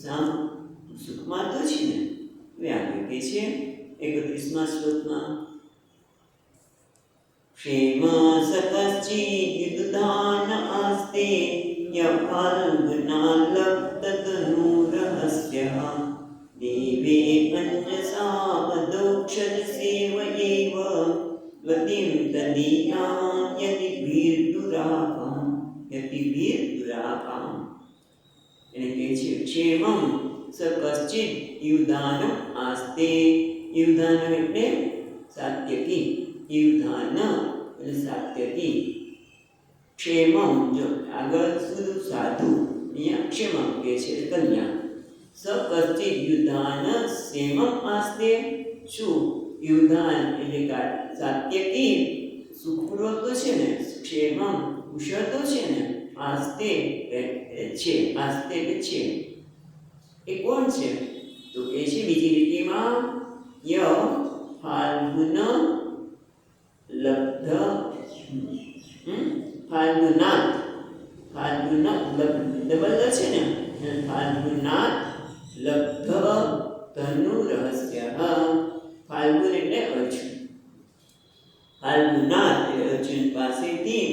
સામ સુખમાં તો છે ને. હવે આગળ કહે છે 31મા શ્લોકમાં, ક્ષેમ સકશ્ચિદુદાન આસ્તે યફાલ્ગુનાલબ્ધતનુરહસ્ય દેવે અંજસા અદોક્ષજ સેવયેવ ગતિમ તદીયાય દુરાપામ યતિભીર દુરાપામ. એને કહે છે ક્ષેમમ સ કશ્ચિત યુધાનમ આસ્તે. યુધાનમ એટલે સાત્યકી, યુધાન એટલે સાત્યકી. ક્ષેમમ જો આગળ સુધી સાધુ, અહીંયા ક્ષેમમ કહે છે કન્યા. સ કશ્ચિત યુધાન ક્ષેમમ આસ્તે. શું યુધાન એટલે સાત્યકી સુખપૂર્વક તો છે ને, ક્ષેમમ કુશળ તો છે ને, આસ્તે છે, આસ્તે એટલે છે. એ કોણ છે? તો એ છે બીજી લીટીમાં ય ફાલ્ગુન લબ્ધ ફાલ્ગુનાથ. ફાલ્ગુનાથ ડબલ છે ને, ફાલ્ગુનાથ લબ્ધ ધનુ રહસ્ય. ફાલ્ગુન એટલે અર્જુન, ફાલ્ગુનાથ એટલે અર્જુન પાસેથી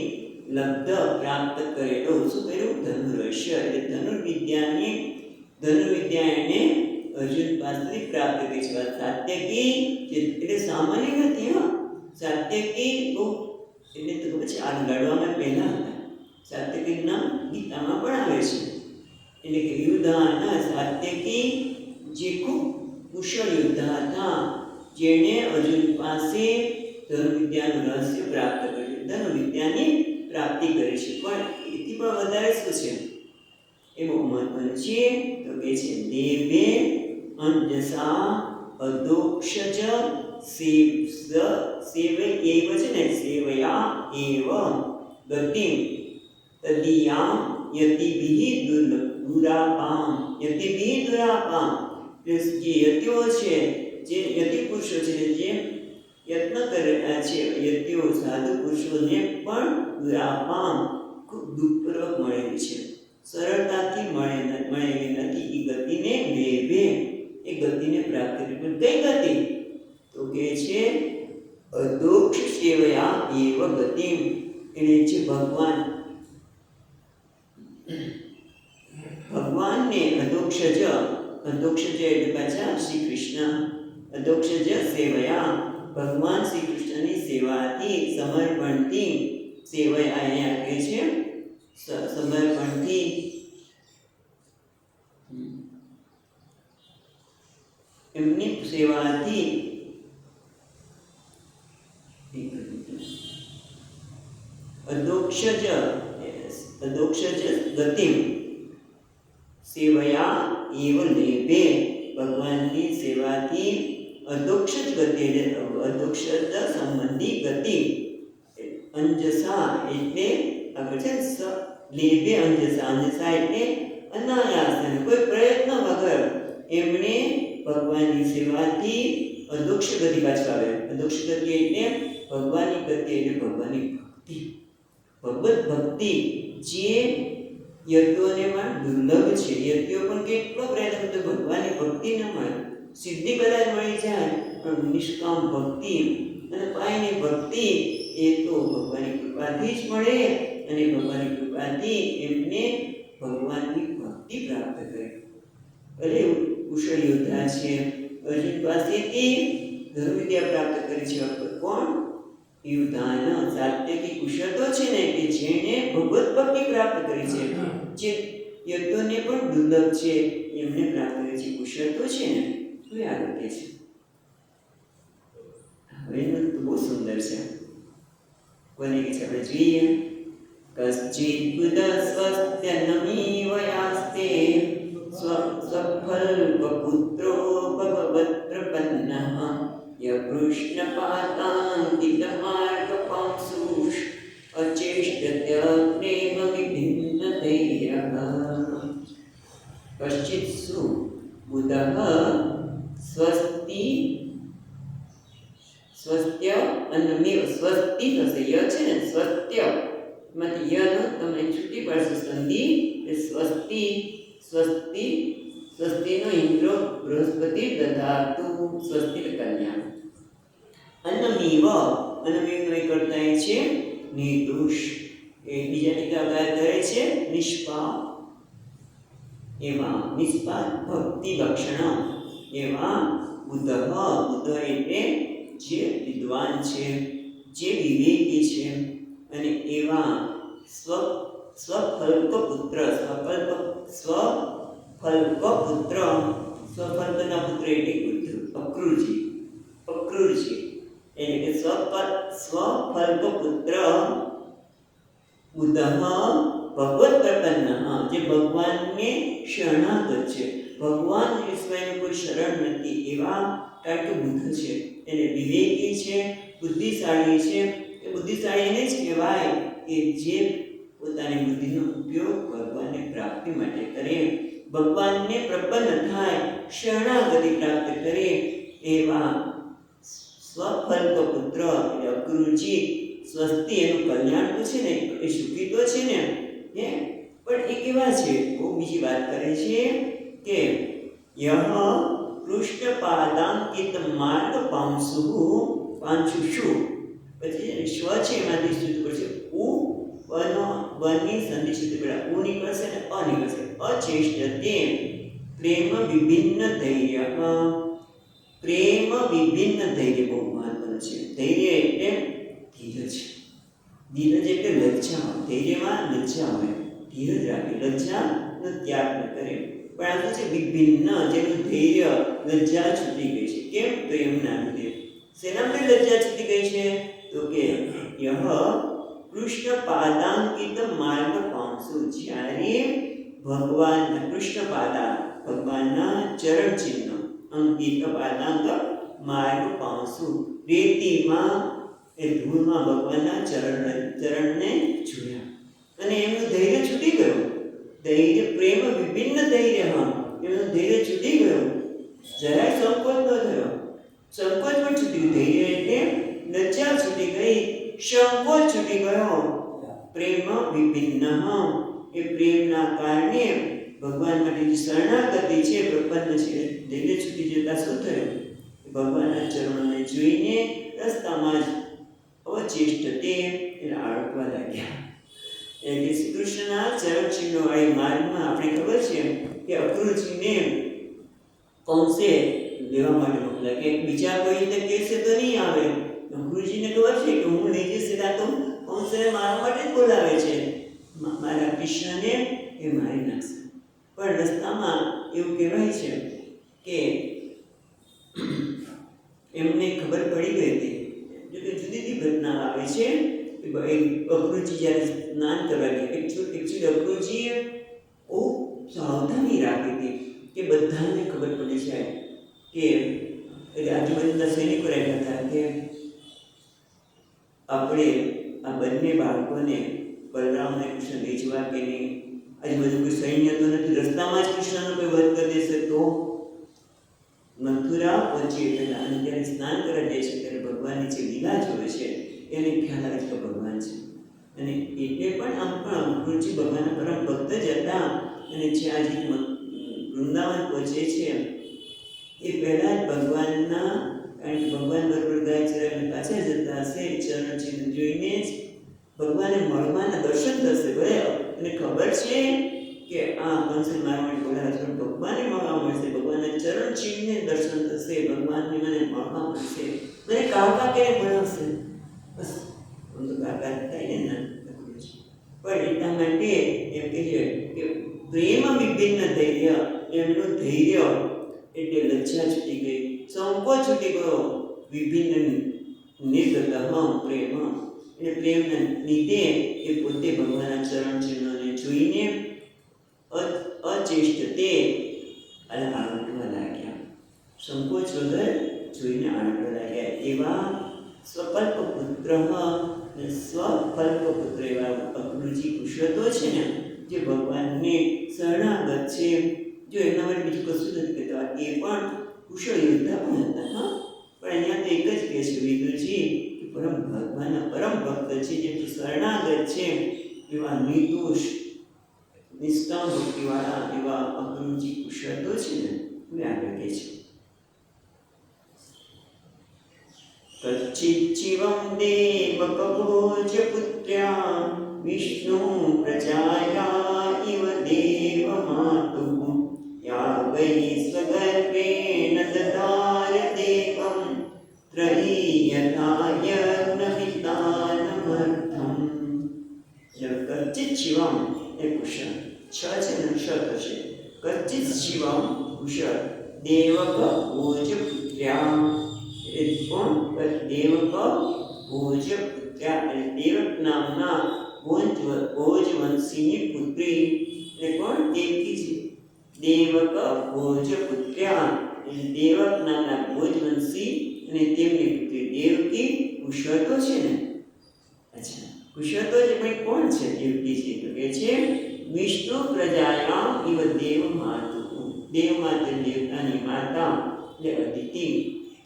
લબ્ધ પ્રાપ્ત કરેલો. શું કર્યું? ધનુરહસ્ય એટલે ધનુર્વિદ્યા એને અર્જુન પાસેથી પ્રાપ્ત કરી છે. સાત્યકી એટલે સામાન્ય નથી. સાત્યકી બહુ એટલે તો પછી આ લડવામાં પહેલા હતા. સાત્યકી નામ ગીતામાં પણ આવે છે. એટલે કે યુદ્ધાના સાત્યકી જે ખૂબ કુશળ યોદ્ધા હતા, જેણે અર્જુન પાસે ધનુર્વિદ્યાનું રહસ્ય પ્રાપ્ત કર્યું, ધનુર્વિદ્યાની પ્રાપ્તિ કરી છે. પણ એથી પણ વધારે શું છે એ બહુ મહત્વનું છે. તો કે છે દેવે અંજસા અધોક્ષજ સેવયૈવ છે ને, સેવયા એવ ગતિમ તદીયામ યતિભિઃ દુરાપામ. યતિભિઃ દુરાપામ જે યતિઓ છે, જે યતિ પુરુષો છે, જે યત્ન કરેલા છે, યતિઓ સાધુ પુરુષોને પણ દુરાપામ ખૂબ દુઃખપૂર્વક મળેલી છે, સરળતાથી મળેલી નથી. એ ગતિને દેવે એ ગતિને પ્રાપ્ત કરી. પણ કઈ ગતિ? તો કે છે અધોક્ષ સેવયા એવ ગતિમ. એને છે ભગવાન, ભગવાનને અધોક્ષજ, અધોક્ષજ એટલે પાછા શ્રી કૃષ્ણ. અધોક્ષજ સેવયા ભગવાન શ્રી કૃષ્ણની સેવાથી, સમર્પણથી, સેવયા અહીંયા કહે છે સમર્પણથી, એમની સેવાથી અધોક્ષજ ગતિમ સેવયા એવ લેભે. ભગવાનની સેવાથી અધોક્ષજ ગતિ, અધોક્ષજ સંબંધી ગતિ. અંજસા એટલે આગળ છે લેભે અંજસા. અંજસા એટલે અનાયાસ, કોઈ પ્રયત્ન વગર એમણે ભગવાનની સેવાથી અધોક્ષ ગતિ પાછળ આવે. અધોક્ષ ગતિ એટલે ભગવાનની ગતિ એટલે ભગવાનની ભક્તિ. ભગવત ભક્તિ જે યતિઓને માં દુર્લભ છે. યતિઓ પણ કેટલો પ્રયત્ન કરે ભગવાનની ભક્તિ ન મળે. સિદ્ધિ કદાચ મળી જાય, પણ નિષ્કામ ભક્તિ અને પાયની ભક્તિ એ તો ભગવાનની કૃપાથી જ મળે. અને ભગવાનની કૃપાથી એમને ભગવાનની ભક્તિ પ્રાપ્ત કરે. ભલે કુશળ યોદ્ધા છે, અર્જુન પાસેથી ધનુર્વિદ્યા પ્રાપ્ત કરી છે. કોણ? યુધાન. સાત્યકી કુશળ તો છે ને, કે જેણે ભગવત ભક્તિ પ્રાપ્ત કરી છે, જે યજ્ઞોને પણ દુર્લભ છે, એમને પ્રાપ્ત કરી છે. કુશળ તો છે ને. હવે આગળ કે છે, હવે એનું તો બહુ સુંદર છે. કોને કે છે આપણે જોઈએ. કશ્ચિત બુદ્ધ સ્વસ્ત્યનમી વયાસ્તે સ્વફલ્પુત્રો ભગવત પ્રપન્નઃ યકૃષ્ણપાતાંતિતમાર્ગપાંશુષ અચેષ્ટત્યગ્નેમ વિભિન્નતૈયઃ. કશ્ચિત સુ બુધઃ સ્વસ્તિ સ્વસ્ત્ય અન્નમેવ. સ્વસ્તિ થશે, ય છે ને સ્વસ્ત્ય માંથી યનો તમે છૂટી પડશે સંધિ. સ્વસ્તિ સ્વસ્તિ સ્વસ્તિનો ઇન્દ્રો બૃહસ્પતિ દધાતુ. સ્વસ્તિ કન્યા. અન્નમેવ, અન્નમેવનો એક અર્થ થાય છે નિર્દોષ. એ બીજા ટીકાકાર કરે છે નિષ્પાપ. એમાં નિષ્પાપ ભક્તિ લક્ષણ એમાં બુદ્ધ. બુદ્ધ એટલે જે વિદ્વાન છે, જે વિવેકી છે, અને એવા સ્વફલ્કપુત્ર સ્વફલ્કના પુત્ર એટલે બુદ્ધ અક્રૂરજી એટલે કે સ્વફલ્કપુત્ર બુદ્ધ ભગવત પ્રપન્ન, જે ભગવાનને શરણાગત છે, ભગવાન સિવાયનું કોઈ શરણ નથી એવા કારણ કે બુદ્ધ છે, એને વિવેકી છે, બુદ્ધિશાળી છે. એ બુદ્ધિશાળી એને જ કહેવાય કે જે પોતાની બુદ્ધિનો ઉપયોગ ભગવાનની પ્રાપ્તિ માટે કરે, ભગવાનને પ્રપન્ન થાય, શરણાગતિ પ્રાપ્ત કરે એવા સ્વફલ્કપુત્ર એટલે અક્રૂરજી. સ્વસ્તિ એનું કલ્યાણ તો છે ને, એ સુખી તો છે ને, પણ એ કેવા છે? બહુ બીજી વાત કરે છે કે યહ પૃષ્ઠપાદાંકિત માર્ગ પાંચુષુ, પછી સ્વ છે એમાંથી શુદ્ધ કરશે ઉ વની સંધિ શુદ્ધ કર્યા, ઉ નીકળશે ને અ નીકળશે. અચેષ્ટતે પ્રેમ વિભિન્ન ધૈર્ય, પ્રેમ વિભિન્ન ધૈર્ય બહુ મહત્વનું છે. ધૈર્ય એટલે ધીરજ, ધીરજ એટલે લજ્જા. ધૈર્યમાં લજ્જા હોય, ધીરજ રાખે, લજ્જાનો ત્યાગ ન કરે. પણ આ શું છે? વિભિન્ન, જેનું ધૈર્ય, લજ્જા છૂટી ગઈ છે. કેમ? તો એમના લીધે. શેના માટે લજ્જા છૂટી ગઈ છે? તો કે યહ કૃષ્ણ પાદાંકિત માર્ગ પાંચસો, જ્યારે ભગવાનના કૃષ્ણ પાદા, ભગવાનના ચરણ ચિહ્ન, અંકિત પાદાંક માર્ગ પાંચસો, રેતીમાં એ ધૂળમાં ભગવાનના ચરણને જોયા અને એમનું ધૈર્ય છૂટી ગયું. ધૈર્ય પ્રેમ વિભિન્ન ધૈર્ય, એમનું ધૈર્ય છૂટી ગયું, જરાય સંકોચ ન થયો. સંકોચ પણ છૂટી ગયું. ધૈર્ય એટલે લજ્જા છૂટી ગઈ, સંકોચ છૂટી ગયો. પ્રેમ વિભિન્ન, એ પ્રેમના કારણે ભગવાન માટે જે શરણાગતિ છે, પ્રપન્ન છે, ધૈર્ય છૂટી જતા શું થયું? ભગવાનના ચરણોને જોઈને રસ્તામાં જ અવચેષ્ટતે એને આળકવા લાગ્યા. એટલે શ્રી કૃષ્ણના ચરણ ચિહ્નો વાળી માર્ગમાં આપણે ખબર છે કે અક્રૂરજીને કંસે લેવા માટે મોકલ્યા કે બીજા કોઈ રીતે કહેશે તો નહીં આવે. અક્રૂરજીને ખબર છે કે હું લઈ જઈશ તો કંસે મારા માટે જ બોલાવે છે, મારા કૃષ્ણને એ મારી નાખશે. પણ રસ્તામાં એવું કહેવાય છે કે એમને ખબર પડી ગઈ હતી. જુદી જુદી ઘટના આવે છે. અક્રૂરજી જ્યારે સ્નાન કરવા ગયા, એકચ્યુઅલી અક્રૂરજીએ બહુ સાવધાની રાખી હતી કે બધાને ખબર પડી જાય કે આજુબાજુના સૈનિકો રહેતા હતા કે આપણે આ બંને બાળકોને બલરામ અને કૃષ્ણ લઈ જવા કે નહીં. આજુબાજુ કોઈ સૈન્ય તો નથી, રસ્તામાં જ કૃષ્ણનો કોઈ વધ કરી દેશે તો. મથુરા પહોંચી એટલે અને જ્યારે સ્નાન કરવા જાય છે ત્યારે ભગવાનની જે લીલા જોવે છે એને ખ્યાલ આવે કે ભગવાન છે. અને એટલે પણ આમ પણ અક્રૂરજી ભગવાનના પરમ ભક્ત જ હતા. અને જ્યાં જે વૃંદાવન પહોંચે છે એ પહેલાં જ ભગવાનના, કારણ કે ભગવાન બરોબર ગાય ચરાવીને પાછા જતા હશે, ચરણ ચિહ્ન જોઈને જ ભગવાનને મળવાના દર્શન થશે. ભલે એને ખબર છે કે આ કંસે મારા માટે બોલાવે છે, પણ ભગવાનને મળવા મળશે, ભગવાનના ચરણ ચિહ્નને દર્શન થશે, ભગવાનને મને મળવા મળશે, મને કાકા કે બોલાવશે. બસ આમ તો કાકા થાય ને ના. પણ એટલા માટે એમ કહે છે કે પ્રેમ વિભિન્ન ધૈર્ય, એમનું ધૈર્ય એટલે લજ્જા છૂટી ગઈ, સંકોચ છૂટી ગયો. વિભિન્ન નિર્ગત પ્રેમ, એટલે પ્રેમના લીધે એ પોતે ભગવાનના ચરણ ચિહ્નોને જોઈને અચેષ્ટતે આળકવા લાગ્યા, સંકોચ વગર જોઈને આળકવા લાગ્યા. એવા સ્વકલ્પપુત્ર એવા અક્રૂરજી કુશળતો છે ને, જે ભગવાનને શરણાગત છે. જો એના માટે બીજું કશું નથી કહેતા, એ પણ કુશળ યોદ્ધા પણ હતા. પણ અહીંયા તો એક જ કહે છે વિદુરજી કે ભગવાનના પરમ ભક્ત છે, જે શરણાગત છે, એવા નિર્દોષ નિષ્કામ ભક્તિવાળા એવા અક્રૂરજી કુશળતો છે ને, એ આગળ કહે છે. કચ્ચિચ્છિવં દેવકભોજ પુત્ર્યા વિષ્ણુ પ્રજાયા ઇવ દેવ માતુઃ યા વૈ સ્વગર્ભેણ દદાર દેવં ત્રયીયથાય નમિતાનમર્થમ. કુશળ. દેવક ભોજપુત્ર્યા એટલે કોણ? દેવક ભોજપુત્ર્યા એટલે દેવક નામના ભોજવંશીની પુત્રી એટલે કોણ? દેવકીજી. દેવક ભોજપુત્ર્યા એટલે દેવક નામના ભોજવંશી અને તેમની પુત્રી દેવકી. કુશળ તો છે ને? અચ્છા, કુશળ તો છે પણ કોણ છે દેવકીજી? તો કે છે વિષ્ણુ પ્રજાયામ ઇવ દેવમાતુ. દેવમાતુ દેવતાની માતા એટલે અદિતિ,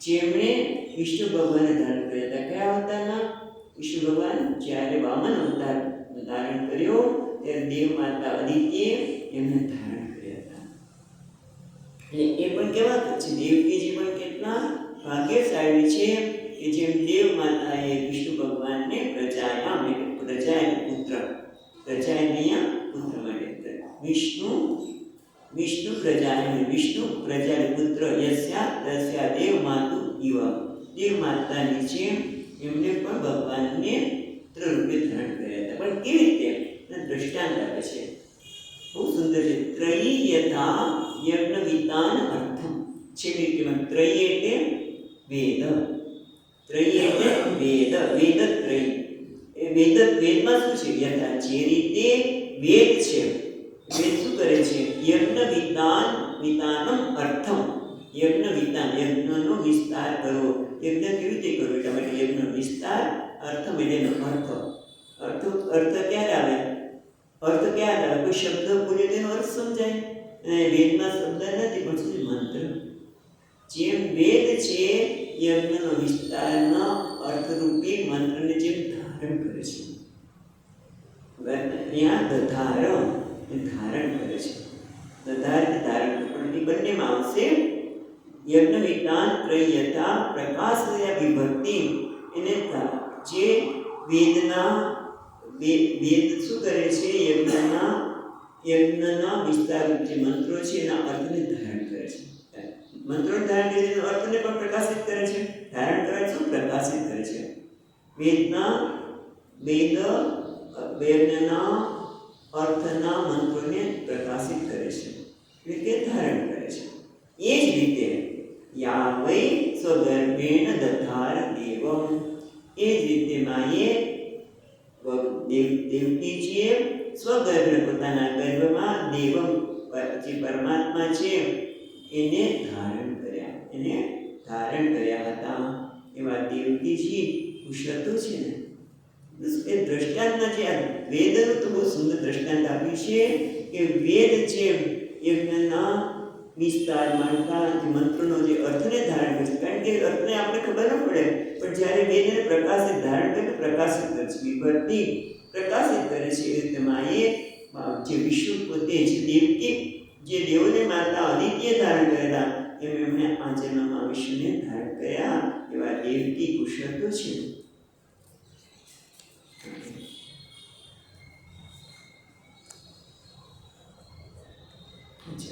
જેમણે વિષ્ણુ ભગવાનને ધારણ કર્યા હતા. કયા અવતારના? વિષ્ણુ ભગવાન જ્યારે વામન અવતાર ધારણ કર્યો ત્યારે દેવ માતા અદિતિએ એમને ધારણ કર્યા હતા. એટલે એ પણ કેવા છે? દેવકીજી પણ કેટલા ભાગ્યશાળી છે કે જેમ દેવ માતાએ વિષ્ણુ ભગવાનને પ્રજાયામ એટલે પ્રજા એટલે પુત્ર, પ્રજા એટલે અહીંયા પુત્ર માટે વિષ્ણુ પ્રજાયામ વિષ્ણુ પ્રજા પુત્ર યસ્યા તસ્યા દેવ માતુ ઇવ. દેવ માતાની જેમ એમને પણ ભગવાનને પુત્ર રૂપે ધારણ કર્યા હતા. પણ કેવી રીતે? દ્રષ્ટાંત આપે છે, બહુ સુંદર છે. ત્રયી યથા યજ્ઞવિતાન અર્થમ. છેલ્લી રીતમાં ત્રયી એટલે વેદ, ત્રયી એટલે વેદ, વેદત્રયી. એ વેદમાં શું છે? યથા જે રીતે વેદ છે, વેદ શું કરે છે? વિતાનમ અર્થમ. વિતાન યજ્ઞનો વિસ્તાર કરવો. યજ્ઞ કેવી રીતે કરવો? એટલા માટે યજ્ઞનો વિસ્તાર, અર્થમ એટલે એનો અર્થ. અર્થ ક્યારે આવે? અર્થ ક્યારે આવે? કોઈ શબ્દ બોલે તેનો અર્થ સમજાય. અને વેદમાં શબ્દ નથી પણ શું? મંત્ર. જેમ વેદ છે યજ્ઞનો વિસ્તારના અર્થરૂપી મંત્રને જેમ ધારણ કરે છે. ત્યાં ધારણ કરે છે. ધારણ પણ એ બંનેમાં આવશે. યજ્ઞ વિજ્ઞાન ત્રયતા પ્રકાશયા વિભક્તિ. એને જે વેદના વેદ શું કરે છે? યજ્ઞના વિસ્તાર જે મંત્રો છે એના અર્થને ધારણ કરે છે. મંત્રો ધારણ કરે છે, અર્થને પણ પ્રકાશિત કરે છે. ધારણ કરે છે, પ્રકાશિત કરે છે. વેદના અર્થના મંત્રોને પ્રકાશિત કરે છે, એટલે કે ધારણ કરે છે. એ જ રીતે યા વૈ સ્વગર્ભેણ દધાર દેવમ. એ જ રીતે માએ દેવકીજીએ સ્વગર્ભ પોતાના ગર્ભમાં દેવમ જે પરમાત્મા છે એને ધારણ કર્યા હતા. એવા દેવકીજી કુશળ તો છે ને? એ દ્રષ્ટાંતના જે આ વેદનું તો બહુ સુંદર દ્રષ્ટાંત આપ્યું છે કે વેદ છે યજ્ઞના વિસ્તાર માનતા મંત્રોનો જે અર્થને ધારણ કરે છે. કારણ કે અર્થને આપણે ખબર ન પડે, પણ જ્યારે વેદને પ્રકાશિત ધારણ કરે પ્રકાશિત કરે છે, વિભક્તિ પ્રકાશિત કરે છે. એ રીતે માએ જે વિષ્ણુ પોતે છે દેવકી, જે દેવોને માતા અદિતિએ ધારણ કરેલા, એમ એમણે આ જન્મમાં વિષ્ણુને ધારણ કર્યા. એવા દેવકી કુશળ તો છે.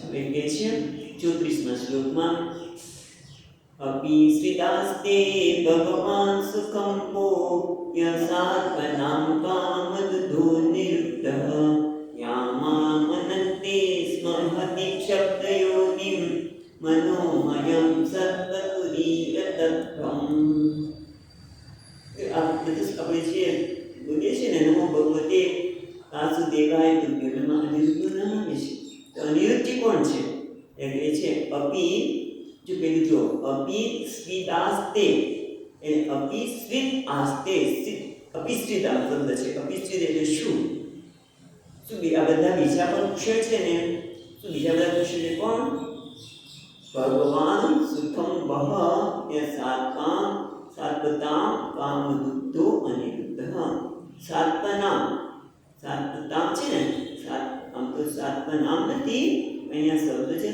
હવે કહે છે 34મા શ્લોકમાં અપિ શ્રિતાસ્તે ભગવાન સુખમ કો યસાત્મનામ કામદધો નિરુદ્ધઃ યામા મનંતે સ્મ હતિ શબ્દયોનિમ મનોમયમ સત્વતુરીયતત્વમ. આપણે જે બોલીએ છીએ ને, નમો ભગવતે વાસુદેવાય તુભ્યં અનિરુદ્ધનું નામ આવે છે. તો અનિરુદ્ધજી કોણ છે? એ છે અપિ. જો પેલું જો અપિ સ્વિતાસ્તે, એટલે અપિ સ્વિત આસ્તે. અપિસ્ત્રિત આ શબ્દ છે. અપિસ્ત્રિત એટલે શું? આ બધા બીજા પણ કુશળ છે ને? શું બીજા બધા કુશળ છે? કોણ? ભગવાન સુખમ વહ સાત્વતામ કામદુદ્ધો અનિરુદ્ધઃ. સાત્વનામ છે ને? આમ તો સાત્વનામ નથી, અહીંયા શબ્દ છે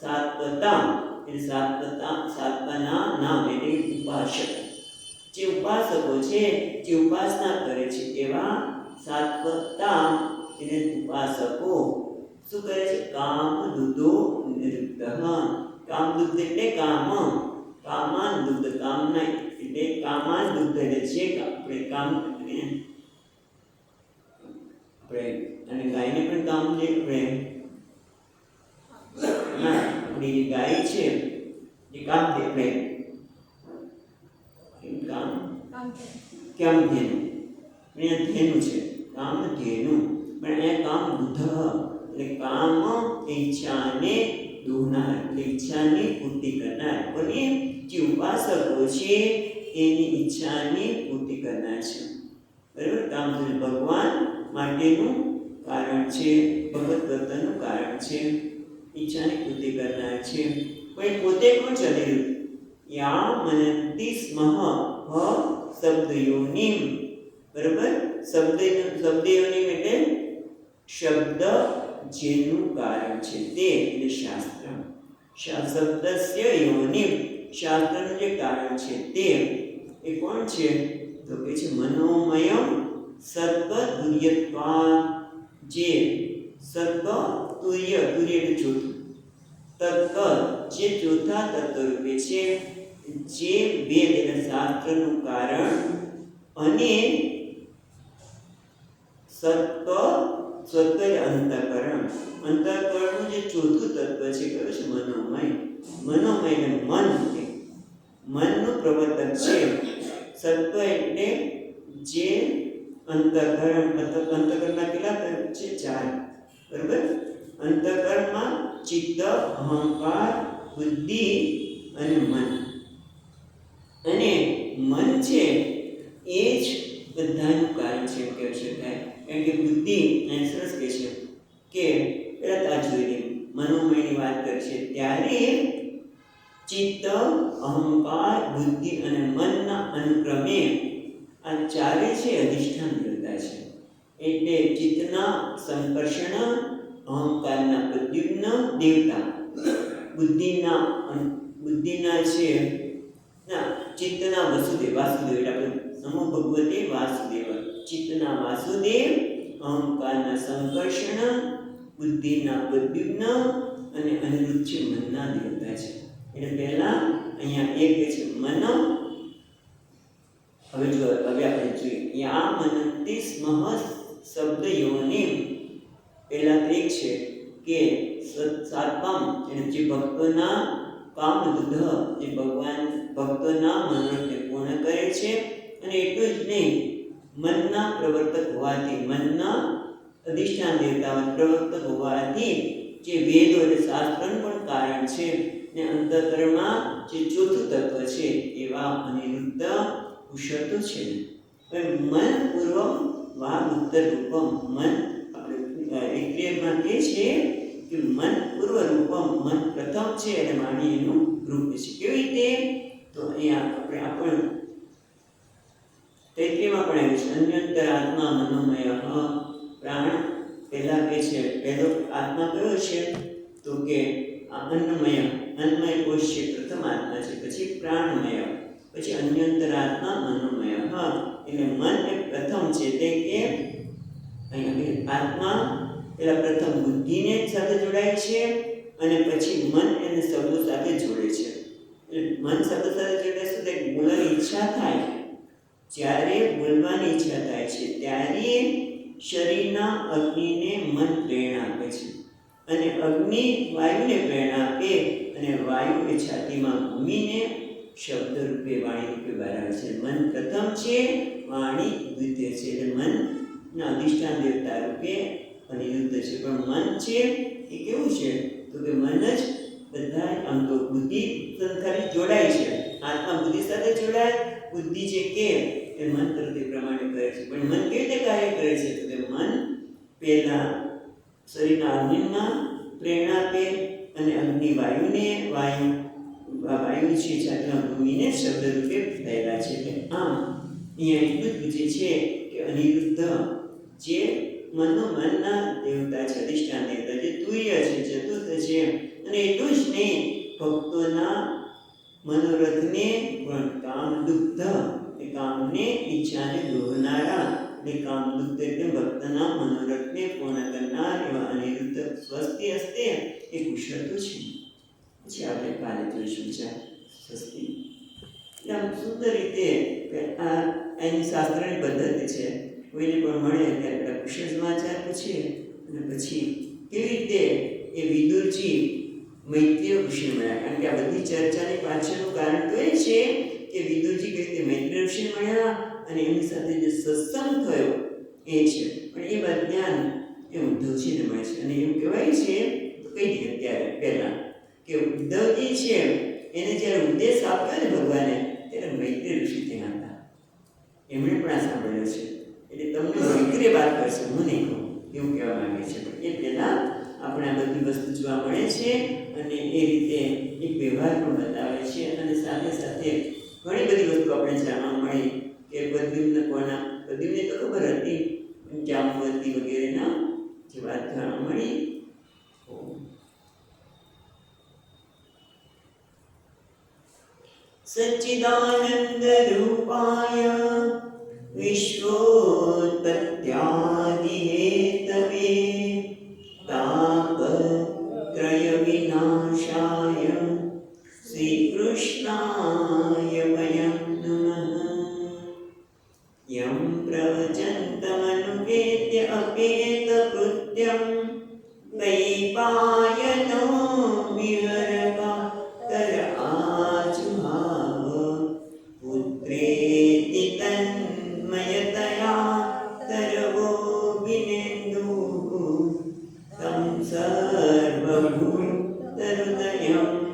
સાત્વતામ. એટલે સાત્વના નામ એટલે ઉપાસક. જે ઉપાસકો છે, જે ઉપાસના કરે છે એવા સાત્વતામ એટલે ઉપાસકો શું કરે છે? કામદુદ્ધો નિરુદ્ધઃ. કામદુદ્ધ એટલે કામાન દુગ્ધ. કામના એટલે કામાન દુગ્ધ એટલે છે આપણે કામ અને ગાયને પણ કામ જે આપણે આપણી જે ગાય છે એ કામ આપણે કામ કેમ ધેનું અહીંયા ધેનું છે કામ ધેનું પણ અહીંયા કામ બુધ એટલે કામ ઈચ્છાને દોહનાર એટલે ઈચ્છાની પૂર્તિ કરનાર અને જે ઉપાસકો છે એની ઈચ્છાની પૂર્તિ કરનાર છે બરાબર કામ ભગવાન માટેનું કારણ છે ભગવત ભક્તનું કારણ છે ઈચ્છાની પૂર્તિ કરનાર છે પણ પોતે કોણ ચાલી રહ્યું યા મનંતી સ્મઃ હ શબ્દયોનિમ બરાબર શબ્દયોનિમ એટલે શબ્દ જેનું કારણ છે તે એટલે શાસ્ત્ર શબ્દસ્ય યોનિમ શાસ્ત્રનું જે કારણ છે તે એ કોણ છે તો કે છે મનોમય સર્વતુર્યત્વાન જે સર્વ તુર્ય એટલે ચોથું તત્વ જે ચોથા તત્વ રૂપે છે જે વેદ એટલે શાસ્ત્રનું કારણ અને સત્વ અંતઃકરણનું જે ચોથું તત્વ છે કયું છે મનોમય એટલે મન મનનું પ્રવર્તક છે સત્વ એટલે જે અંતઃકરણના કેટલા છે 4 બરાબર અંતઃકરણમાં ચિત્ત અહંકાર બુદ્ધિ અને મન છે એ જ બધાનું કારણ છે એમ કહી શકાય કારણ કે બુદ્ધિ એને સરસ કહે છે કે પહેલાં તો આ જોઈ લે મનોમયની વાત કરશે ત્યારે ચિત્ત અહંકાર બુદ્ધિ અને મનના અનુક્રમે આ ચારે છે અધિષ્ઠાન દેવતા છે એટલે ચિત્તના સંકર્ષણ અહંકારના પ્રદ્યુમ્ન દેવતા બુદ્ધિના છે ચિત્તના વાસુદેવ એટલે આપણે નમો ભગવતે વાસુદેવ ચિત્તના વાસુદેવ અહંકારના સંકર્ષણ બુદ્ધિના પ્રદ્યુમ્ન અને અનિરુદ્ધ છે મનના દેવતા છે એટલે પહેલા અહીંયા એક છે મન હવે આપણે જોઈએ યા મનંતી સ્મઃ શબ્દયોનિમ પહેલા તો એક છે કે સાત્વમ એટલે જે ભક્તોના કામ દુધ જે ભગવાન ભક્તોના મનોરથને પૂર્ણ કરે છે અને એટલું જ નહીં મનના પ્રવર્તક હોવાથી મનના અધિષ્ઠાન દેવતા પ્રવર્તક હોવાથી જે વેદો એટલે શાસ્ત્રનું પણ કારણ છે ને અંતઃકરણમાં જે ચોથું તત્વ છે એવા અનિરુદ્ધ ઉષતો છે મન પૂર્વમ વા ઉત્તર રૂપમ મન એટલે એ છે કે મન પૂર્વ રૂપમ મન પ્રથમ છે અને વાણી એનું રૂપ છે કેવી રીતે તો અહીંયા આપણે તૈત્રીયમાં પણ આવ્યું છે અન્યંતર આત્મા મનોમય પ્રાણ પહેલા કે છે પહેલો આત્મા કયો છે તો કે અન્નમય કોષ છે પ્રથમ આત્મા છે પછી પ્રાણમય પછી અન્યંતર આત્મા મનોમય એટલે મન એ પ્રથમ છે તે કે અહીંયા આત્મા પેલા પ્રથમ બુદ્ધિને સાથે જોડાય છે અને પછી મન એને શબ્દો સાથે જોડે છે એટલે મન શબ્દો સાથે જોડે શું થાય બોલવાની ઈચ્છા થાય જ્યારે બોલવાની ઈચ્છા થાય છે ત્યારે શરીરના અગ્નિને મન પ્રેરણા આપે છે અને અગ્નિ વાયુને પ્રેરણા આપે અને વાયુ એ છાતીમાં ભૂમિને શબ્દ રૂપે વાણી રૂપે બહાર આવે છે મન પ્રથમ છે વાણી દ્વિતીય છે એટલે મનના અધિષ્ઠાન દેવતા રૂપે અનિરુદ્ધ છે પણ મન છે એ કેવું છે તો કે મન જ બધા આમ તો બુદ્ધિ ખાલી જોડાય છે આત્મા બુદ્ધિ સાથે જોડાય બુદ્ધિ જે કે એ મન તરફ પ્રમાણે કરે છે પણ મન કેવી રીતે કાર્ય કરે છે તો કે મન પહેલા શરીરના અગ્નિમાં પ્રેરણા આપે અને અગ્નિ વાયુને વાયુ છે છાતીમાં ભૂમિને શબ્દ રૂપે થયેલા છે એટલે આમ અહીંયા એટલું જ પૂછે છે કે અનિરુદ્ધ જે મનના દેવતા છે અધિષ્ઠાન દેવતા જે તુર્ય છે ચતુર્થ છે અને એટલું જ નહીં ભક્તોના મનોરથને પણ કામદુગ્ધ એ કામને ઈચ્છાને દોહનારા એટલે કામદુગ્ધ એટલે ભક્તના મનોરથને પૂર્ણ કરનાર એવા અનિરુદ્ધ સ્વસ્તિ હસ્તે એ કુશળતો છે પછી આપણે કાલે જોઈશું સ્વસ્તિ આમ સુંદર રીતે આ એની શાસ્ત્રની પદ્ધતિ છે કોઈને પણ મળે ત્યારે કુશળ સમાચાર પૂછીએ અને પછી કેવી રીતે એ વિદુરજી મૈત્રીય ઋષિ મળ્યા. કારણ કે આ બધી ચર્ચાની પાછળનું કારણ તો એ છે કે વિદુરજી કઈ રીતે મૈત્રેય ઋષિ મળ્યા અને એમની સાથે જે સત્સંગ થયો એ છે. પણ એ વાત જ્ઞાન એ ઉદ્ધવજીને મળે છે. અને એવું કહેવાય છે કઈ રીતે ત્યારે પહેલાં કે ઉદ્ધવજી છે એને જ્યારે ઉપદેશ આપ્યો ને ભગવાને ત્યારે મૈત્રેય ઋષિ ત્યાં હતા. એમણે પણ આ સાંભળ્યો છે. એટલે તમને મૈત્રેય વાત કરશે, હું નહીં કહું, એવું કહેવા માંગે છે. પણ એ પહેલાં આપણે આ બધી વસ્તુ જોવા મળે છે અને એ રીતે એક વ્યવહાર પણ બતાવે છે. અને સાથે સાથે ઘણી બધી વસ્તુ આપણે જાણવા મળી કે પ્રદ્યુમ્ન કોના, પ્રદ્યુમ્નને તો ખબર હતી, જાંબુવતી વગેરેના જે વાત જાણવા મળી. સચ્ચિદાનંદ રૂપાય વિશ્વોત્પત્યાદિ હેતવે તાપત્રય વિનાશાય શ્રી કૃષ્ણાય વયં નમઃ. યં પ્રવચन्तમનુપેત્ય અપેત કૃત્યં વૈપાયનો વિહરતા તર આજુહાવ પુત્રેતિ તન્મયતયા તરવો વિનેન્દુઃ तं સર્વભૂતહૃદયં